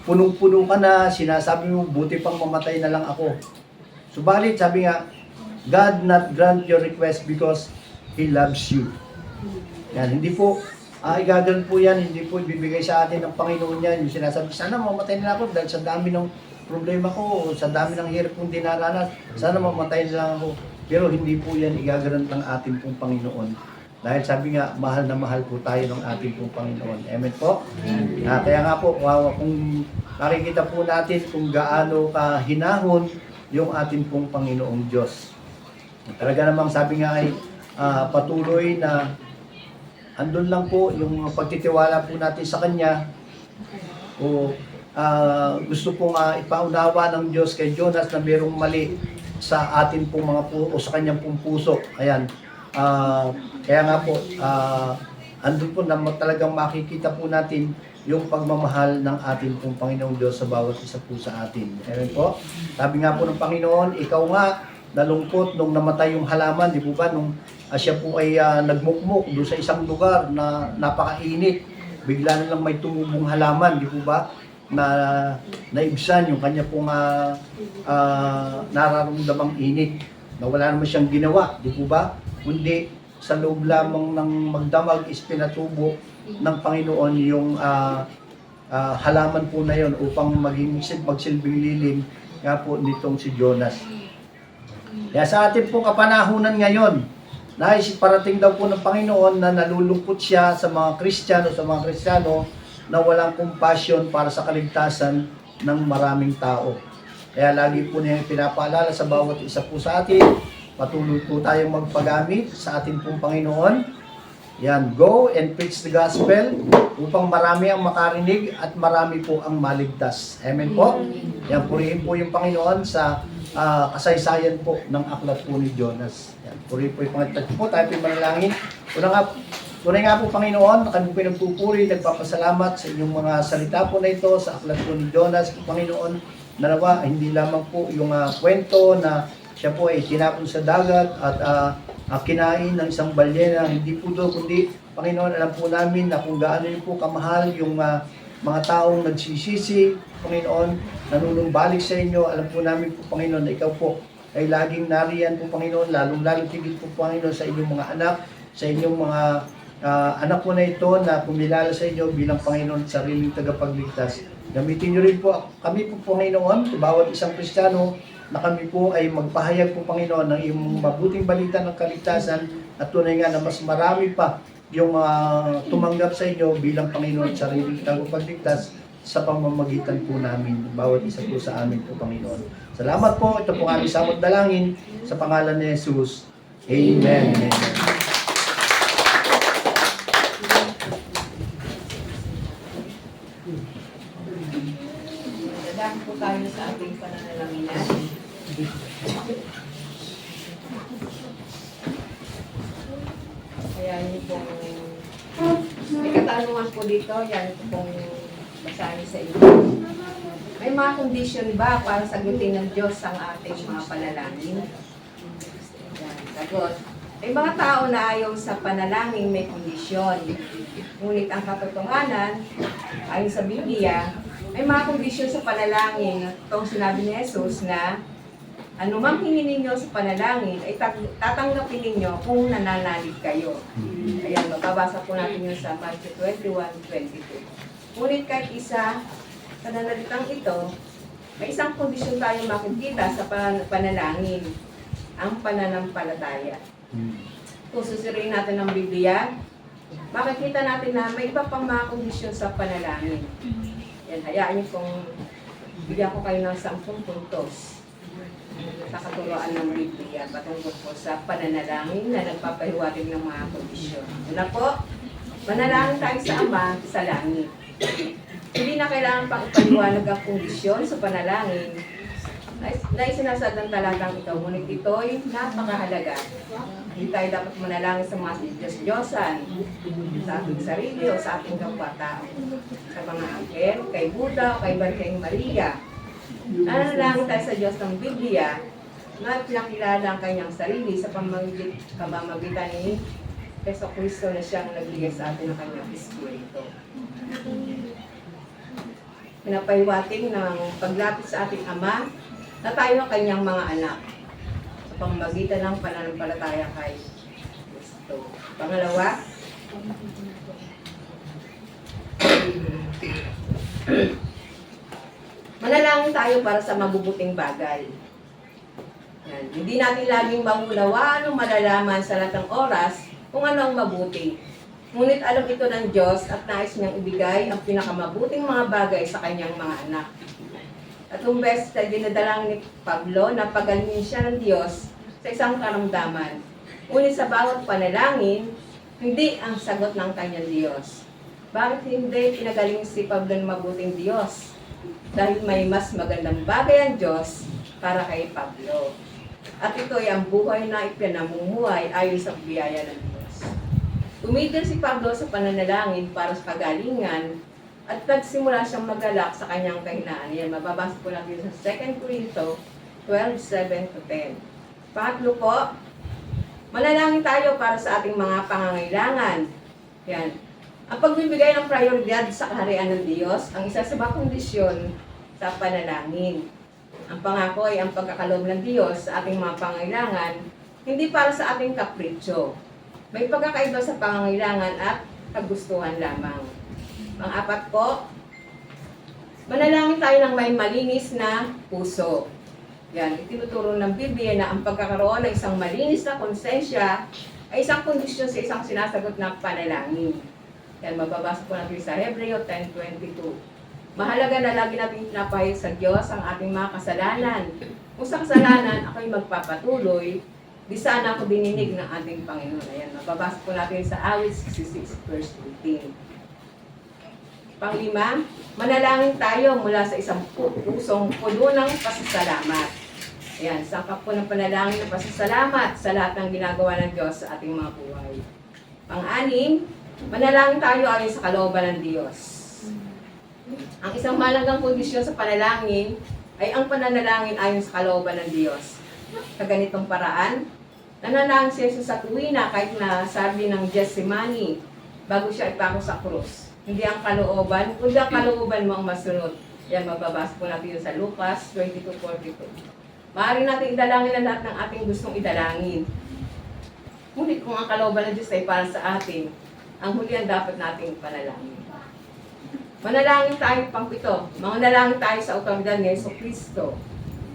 punong-puno ka na, sinasabi mo, buti pang mamatay na lang ako. Subalit, sabi nga, God not grant your request because He loves you. Yan, hindi po, igagalan po yan, hindi po ibibigay sa atin ng Panginoon yan. Yung sinasabi, sana mamatay na ako dahil sa dami ng problema ko, sa dami ng hirap kong dinaranas, sana mamatay na lang ako. Pero hindi po yan igagalan ng ating pong Panginoon. Dahil sabi nga, mahal na mahal po tayo ng ating pong Panginoon. Amen po? Kaya nga po, kung nakikita po natin kung gaano kahinahon yung atin pong Panginoong Diyos. Talaga namang sabi nga ay patuloy na andun lang po yung pagtitiwala po natin sa Kanya. O gusto pong ipaunawa ng Diyos kay Jonas na mayroong mali sa atin pong mga o sa kanyang pong puso. Ayan. Kaya nga po, andun po na talagang makikita po natin yung pagmamahal ng ating pong Panginoong Diyos sa bawat isa po sa atin. Amen po. Sabi nga po ng Panginoon, ikaw nga nalungkot nung namatay yung halaman, di po ba? Nung siya po ay nagmukmuk doon sa isang lugar na napakainit. Bigla na lang may tumubong halaman, di po ba? Na naibsan yung kanya pong nararamdamang init. Na wala naman siyang ginawa, di po ba? Kundi sa loob lamang ng magdamag is pinatubo ng Panginoon yung halaman po na yon upang magsilbing lilim nga po nitong si Jonas. Kaya sa ating pong kapanahunan ngayon, nais parating daw po ng Panginoon na nalulungkot siya sa mga Kristiyano na walang compassion para sa kaligtasan ng maraming tao. Kaya lagi po niya pinapaalala sa bawat isa po sa atin, patuloy po tayong magpagamit sa ating pong Panginoon. Yan, go and preach the gospel upang marami ang makarinig at marami po ang maligtas. Amen po? Yan, purihin po yung Panginoon sa kasaysayan po ng aklat po ni Jonas. Yan, purihin po yung Panginoon. Po, tayo po yung manalangin. Tunay nga po, Panginoon, kami po nagpupuri, nagpapasalamat sa inyong mga salita po na ito, sa aklat po ni Jonas, Panginoon, nanawa, hindi lamang po yung kwento na siya po ay tinapon sa dagat at kinain ng isang balyena, hindi po doon, kundi, Panginoon, alam po namin na kung gaano niyo po kamahal yung mga taong nagsisisi, Panginoon, nanunumbalik sa inyo, alam po namin po, Panginoon, na ikaw po ay laging nariyan po, Panginoon, lalong tigit po, Panginoon, sa inyong mga anak, sa inyong mga anak po na ito na pumilala sa inyo bilang Panginoon at sariling tagapagligtas. Gamitin niyo rin po kami po, Panginoon, bawat isang Kristiyano, na kami po ay magpahayag po, Panginoon, ng iyong mabuting balita ng kaligtasan at tunay nga na mas marami pa yung tumanggap sa inyo bilang Panginoon at sariling tagapagligtas sa pamamagitan po namin, bawat isa po sa amin po, Panginoon. Salamat po, ito po aming samot dalangin sa pangalan ni Jesus. Amen. Amen. Dadaan po tayo sa ating pananalangin. Kaya yun pong may katanungan po dito, yan po pong basahin sa inyo. May mga kondisyon ba para sagutin ng Diyos ang ating mga panalangin? Yan, sagot. May mga tao na ayaw sa panalangin may kondisyon. Ngunit ang katotohanan, ayon sa Biblia, may mga kondisyon sa panalangin. Itong sinabi ni Jesus na anumang hingin ninyo sa panalangin ay tatanggapin ninyo kung nananalig kayo. Ayan, mababasa po natin yun sa Matthew 21:22. Ngunit kahit isa sa nanalitang ito, may isang kondisyon tayong makikita sa panalangin, ang pananampalataya. Kung susuriin natin ang Biblia, makikita natin na may iba pang mga kondisyon sa panalangin. Yan, hayaan niyo kung bigyan ko kayo ng 10 puntos sa katuroan ng Biblia patungkol po sa pananalangin na nagpapahiwatig ng mga kondisyon. Una po, manalangin tayo sa Ama sa langit. Hindi na kailangan pang ipaliwanag ang kondisyon sa panalangin na isinasadang talagang ito, ngunit ito'y napakahalaga. Hindi tayo dapat manalangin sa mga Diyos-Diyosan, sa ating sarili o sa ating kapwa-tao, sa mga angel, kay Buddha o kay Banteng Maria. Nanalangin tayo sa Diyos ng Biblia na pinakilala ang kanyang sarili sa pamamagitan ni Yeso Cristo na siyang nagbigay sa atin ng kanyang Espiritu. Pinapahiwatig ng paglapit sa ating Ama na tayo ang kanyang mga anak sa pamamagitan ng pananampalataya kay Kristo. Pangalawa, manalangin tayo para sa mabubuting bagay. Yan. Hindi natin laging maunawaan o malalaman sa lahat ng oras kung ano ang mabuti. Ngunit alam ito ng Diyos at nais niyang ibigay ang pinakamabuting mga bagay sa kanyang mga anak. Tatlong beses na dinadalangin ni Pablo na pagalingin siya ng Diyos sa isang karamdaman. Ngunit sa bawat panalangin, hindi ang sagot ng kanyang Diyos. Bakit hindi pinagaling si Pablo ng mabuting Diyos? Dahil may mas magandang bagay ang Diyos para kay Pablo. At ito ay ang buhay na ipinamumuhay ayon sa biyaya ng Diyos. Tumigil si Pablo sa pananalangin para sa kagalingan at nagsimula siyang magalak sa kanyang kahinaan. Yan, mababasa po natin sa 2 Corinto 12:7-10. Pangatlo po, manalangin tayo para sa ating mga pangangailangan. Yan. Ang pagbibigay ng prioridad sa kaharian ng Diyos, ang isa sa mga kondisyon sa panalangin. Ang pangako ay ang pagkakaloob ng Diyos sa ating mga pangangailangan, hindi para sa ating kapritsyo. May pagkakaiba sa pangangailangan at kagustuhan lamang. Pang-apat po, manalangin tayo ng may malinis na puso. Yan, itinuturo ng Biblia na ang pagkakaroon ng isang malinis na konsensya ay isang kondisyon sa isang sinasagot na panalangin. Yan, mababasa po natin sa Hebreo 10:22. Mahalaga na lagi natin pinapahayag sa Diyos ang ating mga kasalanan. Kung sa kasalanan ako'y magpapatuloy, di sana ako dininig ng ating Panginoon. Ayan, mababasa po natin sa Awit 66:18. Panglima, manalangin tayo mula sa isang pusong puno ng pasasalamat. Ayan, sangkap po ng panalangin ng pasasalamat sa lahat ng ginagawa ng Diyos sa ating mga buhay. Pang-anim, manalangin tayo ayon sa kalooban ng Diyos. Ang isang malagang kondisyon sa panalangin ay ang pananalangin ayon sa kalooban ng Diyos. Sa ganitong paraan, nanalangin si Jesus sa tuwina kahit na sabi ng Gethsemane bago siya ipako sa krus. Hindi ang kalooban, kundi ang kalooban mo ang masunod. Yan, mababasa po natin sa Lucas 22:42. Maaari natin idalangin ang lahat ng ating gustong idalangin. Ngunit kung ang kalooban ng Diyos ay para sa atin, ang huli ang dapat nating panalangin. Manalangin tayo pang-pito. Manalangin tayo sa otoridad ni Jesucristo.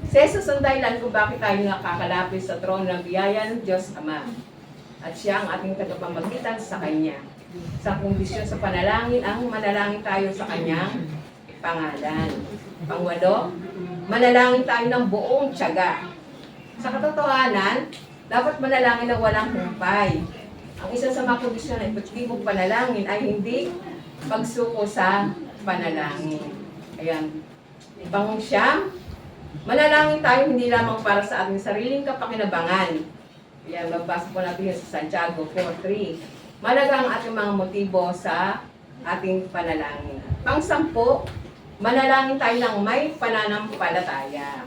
Si Jesus ang dahilan kung bakit tayo nakakalapit sa trono ng biyaya ng Diyos Ama. At siya ang ating tagapamagitan sa Kanya. Sa kondisyon sa panalangin, ang manalangin tayo sa Kanyang pangalan. Pangwalo, manalangin tayo ng buong tiyaga. Sa katotohanan, dapat manalangin ng walang humpay. Ang isa sa mga kondisyon ng epektibong panalangin ay hindi pagsuko sa panalangin. Ayan. Pang-siyam, manalangin tayo hindi lamang para sa ating sariling kapakinabangan. Ayan, magbasa po natin sa Santiago 4:3. Malaga ang ating mga motibo sa ating panalangin. Pang-sampu, manalangin tayo ng may pananampalataya.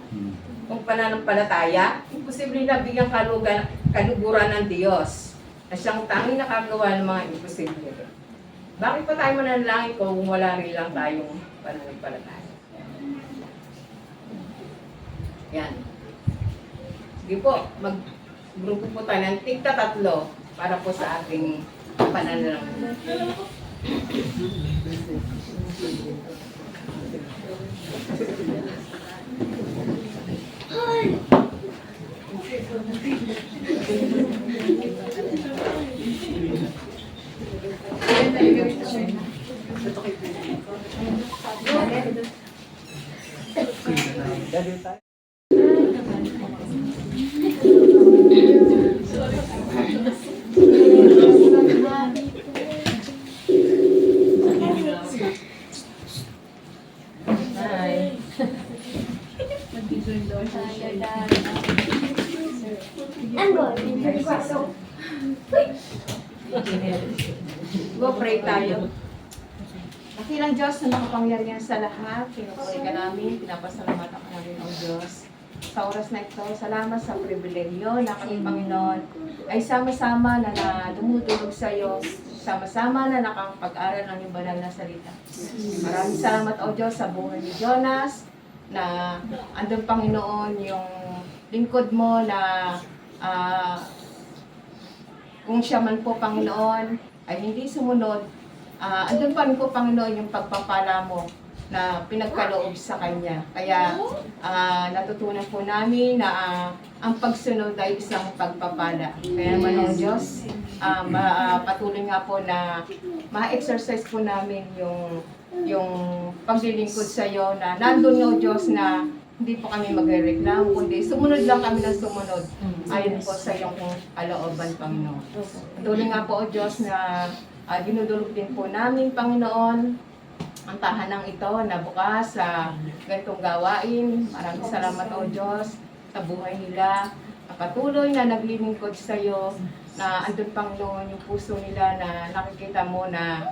Kung pananampalataya, imposible na bigyang kaluguran ng Diyos na siyang tanging nakagawa ng mga imposible. Bakit pa tayo manalangin kung wala rin lang tayong pananampalataya? Yan. Sige po, mag-grupo po tayo ng tigta-3 para po sa ating pananalangin. Go pray tayo. Dakilang Diyos na makapangyarihan sa lahat, pinupuri ka namin, pinapasalamatan ka namin, O Diyos. Sa oras na ito, salamat sa pribilegyo na kami, Panginoon, ay sama-sama na dumudulog sa iyo, sama-sama na nakapag-aral ng iyong banal na salita. Maraming salamat, O Diyos, sa buhay ni Jonas, na andun, Panginoon, yung lingkod mo na kung siya man po, Panginoon, ay hindi sumunod, andun pa rin po, Panginoon, yung pagpapala mo na pinagkaloob sa Kanya. Kaya natutunan po namin na ang pagsunod ay isang pagpapala. Kaya naman, O Diyos, patuloy nga po na ma-exercise po namin yung yung paglilingkod sa iyo na nandun o Diyos na hindi po kami magrereklamo, kundi sumunod lang kami ng sumunod ayon po sa iyong kalooban, Panginoon. Tuloy nga po o Diyos na dinudulog din po namin, Panginoon, ang tahanang ito na bukas sa ganitong gawain. Maraming salamat o Diyos sa buhay nila. Patuloy na naglilingkod sa iyo, na andun Panginoon yung puso nila na nakikita mo na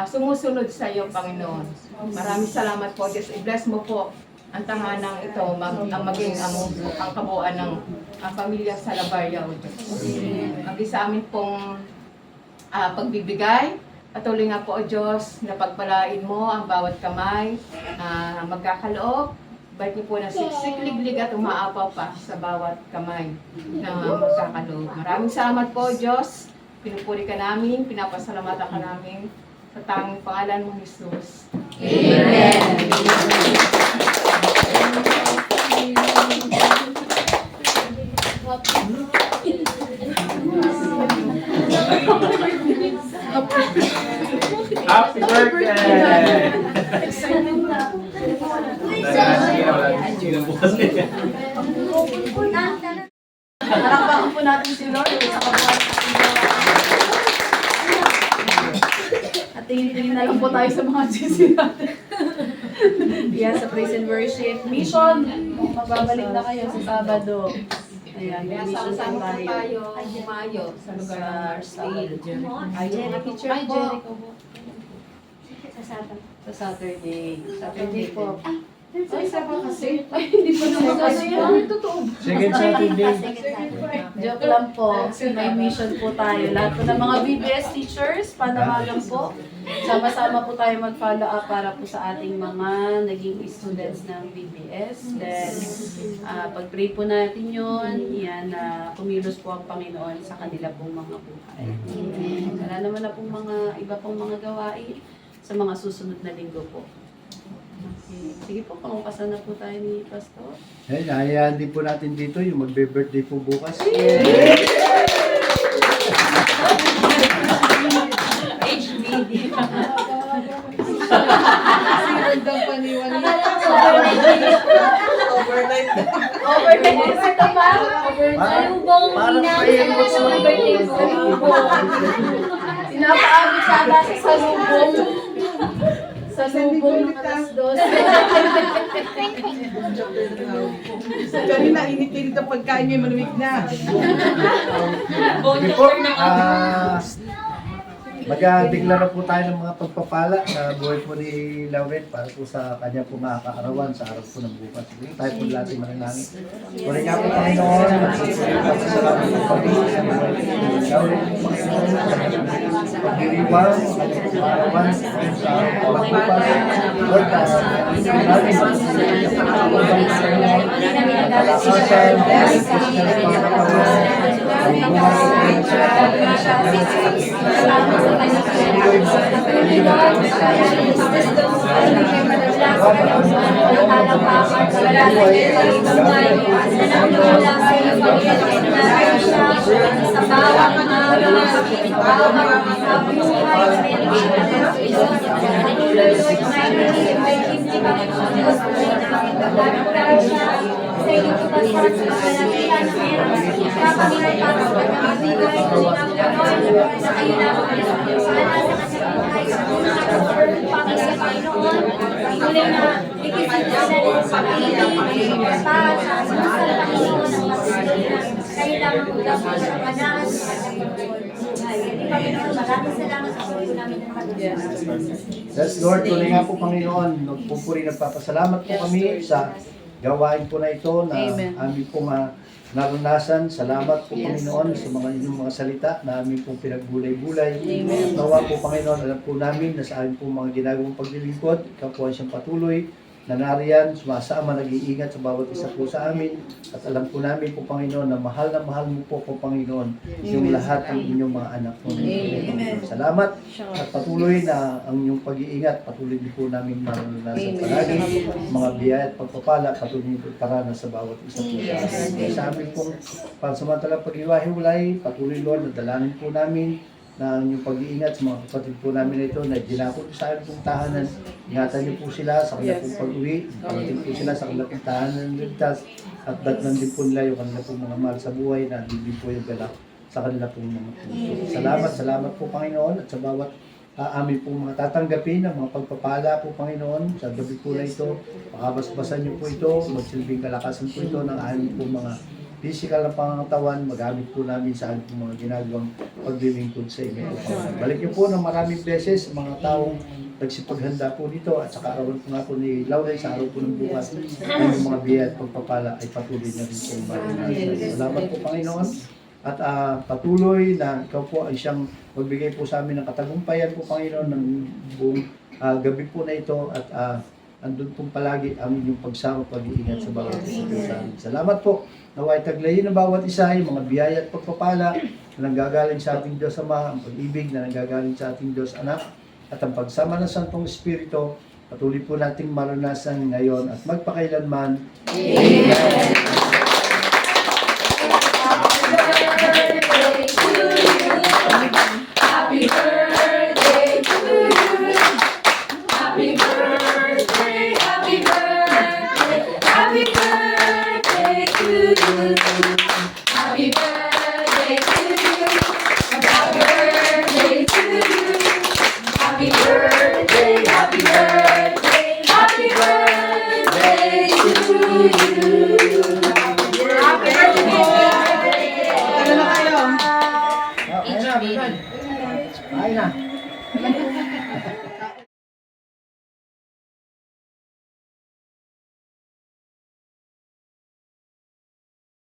sumusunod sa iyo, Panginoon. Maraming salamat po Diyos. I-bless mo po ang tahanang ito, maging ang kabuuan ng pamilya sa Labarya o Diyos. Maging sa amin pong pagbibigay. Patuloy nga po o Diyos na pagpalain mo ang bawat kamay, magkakaloob. Ba't niyo po na siksik-liglig at umaapaw pa sa bawat kamay na magkakaloob. Maraming salamat po Diyos. Pinupuri ka namin, pinapasalamatan ka namin sa tanging pangalan mo, Jesus. Amen. Happy birthday! Palakpakan po natin si Lord sa kabuuan. At tingin-tingin na lang po tayo sa mga GC natin. Yan, sa praise and worship. Mission! Magbabalik na kayo sa Sabado. Ayan, may mission Sama po po tayo. tayo humayo sa lugar ng Steel. Ayun mga teacher Ay, po. Jericho po. Sa Sa Saturday. Saturday po. Ay, saba kasi. Ay, hindi po naman kasi yan. Totoo. Second Saturday. Joke lang po. May mission po tayo. Lahat po ng mga BBS teachers, panawagan po. Sama-sama po tayo mag-follow up para po sa ating mga naging students ng BBS. Then, pag-pray po natin yun, yan, kumilos po ang Panginoon sa kanila pong mga buhay. Wala naman na pong mga iba pong mga gawain sa mga susunod na linggo po. Okay. Sige po, pangukasan na po tayo ni Pastor. Eh, nahayaan din po natin dito yung magbe-birthday po bukas. HBD. Overnight kasi ito pa. Salubong Parang ginagawa fireworks ng birthday ko. Sinapaabot sa ata sa salubong. Sa lubong ng alas 12. Kanina, init-init ang pagkain niya, malamig na. Okay po, mag-declare po tayo ng mga pagpapala sa buhay po ni Lauren para po sa kanya po mga kaarawan sa araw po ng bukas. Sige, tayo po lahat ay mananangin. Puri nga po Panginoon, salamat po kami sa buhay ni Lauren. Pagdiriwang, kaarawan sa araw po ng bukas. Lord, maraming Yes, Lord, tuloy nga po Panginoon, nagpupuri, nagpapasalamat po kami sa gawain po na ito na aming pong naranasan. Salamat po Panginoon sa mga inyong mga salita na aming pong pinagbulay-bulay. Nawa po Panginoon, alam po namin na sa aming pong mga ginagawang paglilingkod, ikaw po ay siyang patuloy na nariyan, sumasama, nag-iingat sa bawat isa po sa amin. At alam po namin po Panginoon na mahal mo po Panginoon yung lahat ng inyong mga anak po. Salamat at patuloy na ang inyong pag-iingat, patuloy din po namin maranasan palagi. Mga biyaya at pagpapala, patuloy din po karana sa bawat isa po sa amin. Sa amin pong pansamantalang pag-iwahiwalay, patuloy Lord na dalangin po namin na inyong pag-iingat sa mga kapatid po namin na ito na dinako sa amin pong tahanan. Ingatan niyo po sila sa kanilang pong pag-uwi. Ingatan po sila sa kanilang pong tahanan ng ligtas. At datnan din po nila yung kanilang pong mga mahal sa buhay na hindi po yung galak sa kanilang pong mga puso. Salamat po Panginoon at sa bawat amin pong mga tatanggapin ng mga pagpapala po Panginoon sa gabi po na ito. Pakabasbasan niyo po ito, magsilbing kalakasan po ito ng aming pong mga physical na pangangatawan, magamit po namin sa aming pong mga ginagawang paglilingkod sa inyo. Balik niyo po ng maraming beses mga taong nagsipaghanda po dito at sa kaarawan po nga po ni Laurel sa araw po ng bukas ay yung mga biyaya at pagpapala ay patuloy na rin sa ibahin. Salamat po Panginoon at patuloy na ikaw po ay siyang magbigay po sa amin ng katagumpayan po Panginoon ng buong gabi po na ito at andun pong palagi ang inyong pagsama pag-iingat sa bawat isa sa amin. Salamat po. Naway taglayin ng bawat isa ay mga biyaya at pagpapala na nanggagaling sa ating Diyos Ama, ang pag-ibig na nanggagaling sa ating Diyos Anak, at ang pagsama ng Santong Espiritu, patuloy po nating maranasan ngayon at magpakailanman. Amen. Happy birthday to you. Happy birthday, happy birthday, happy birthday to you. Happy birthday to you. Happy birthday to you. Happy birthday, happy birthday, happy birthday to you. Happy birthday. Ano na kayo? Ayun na.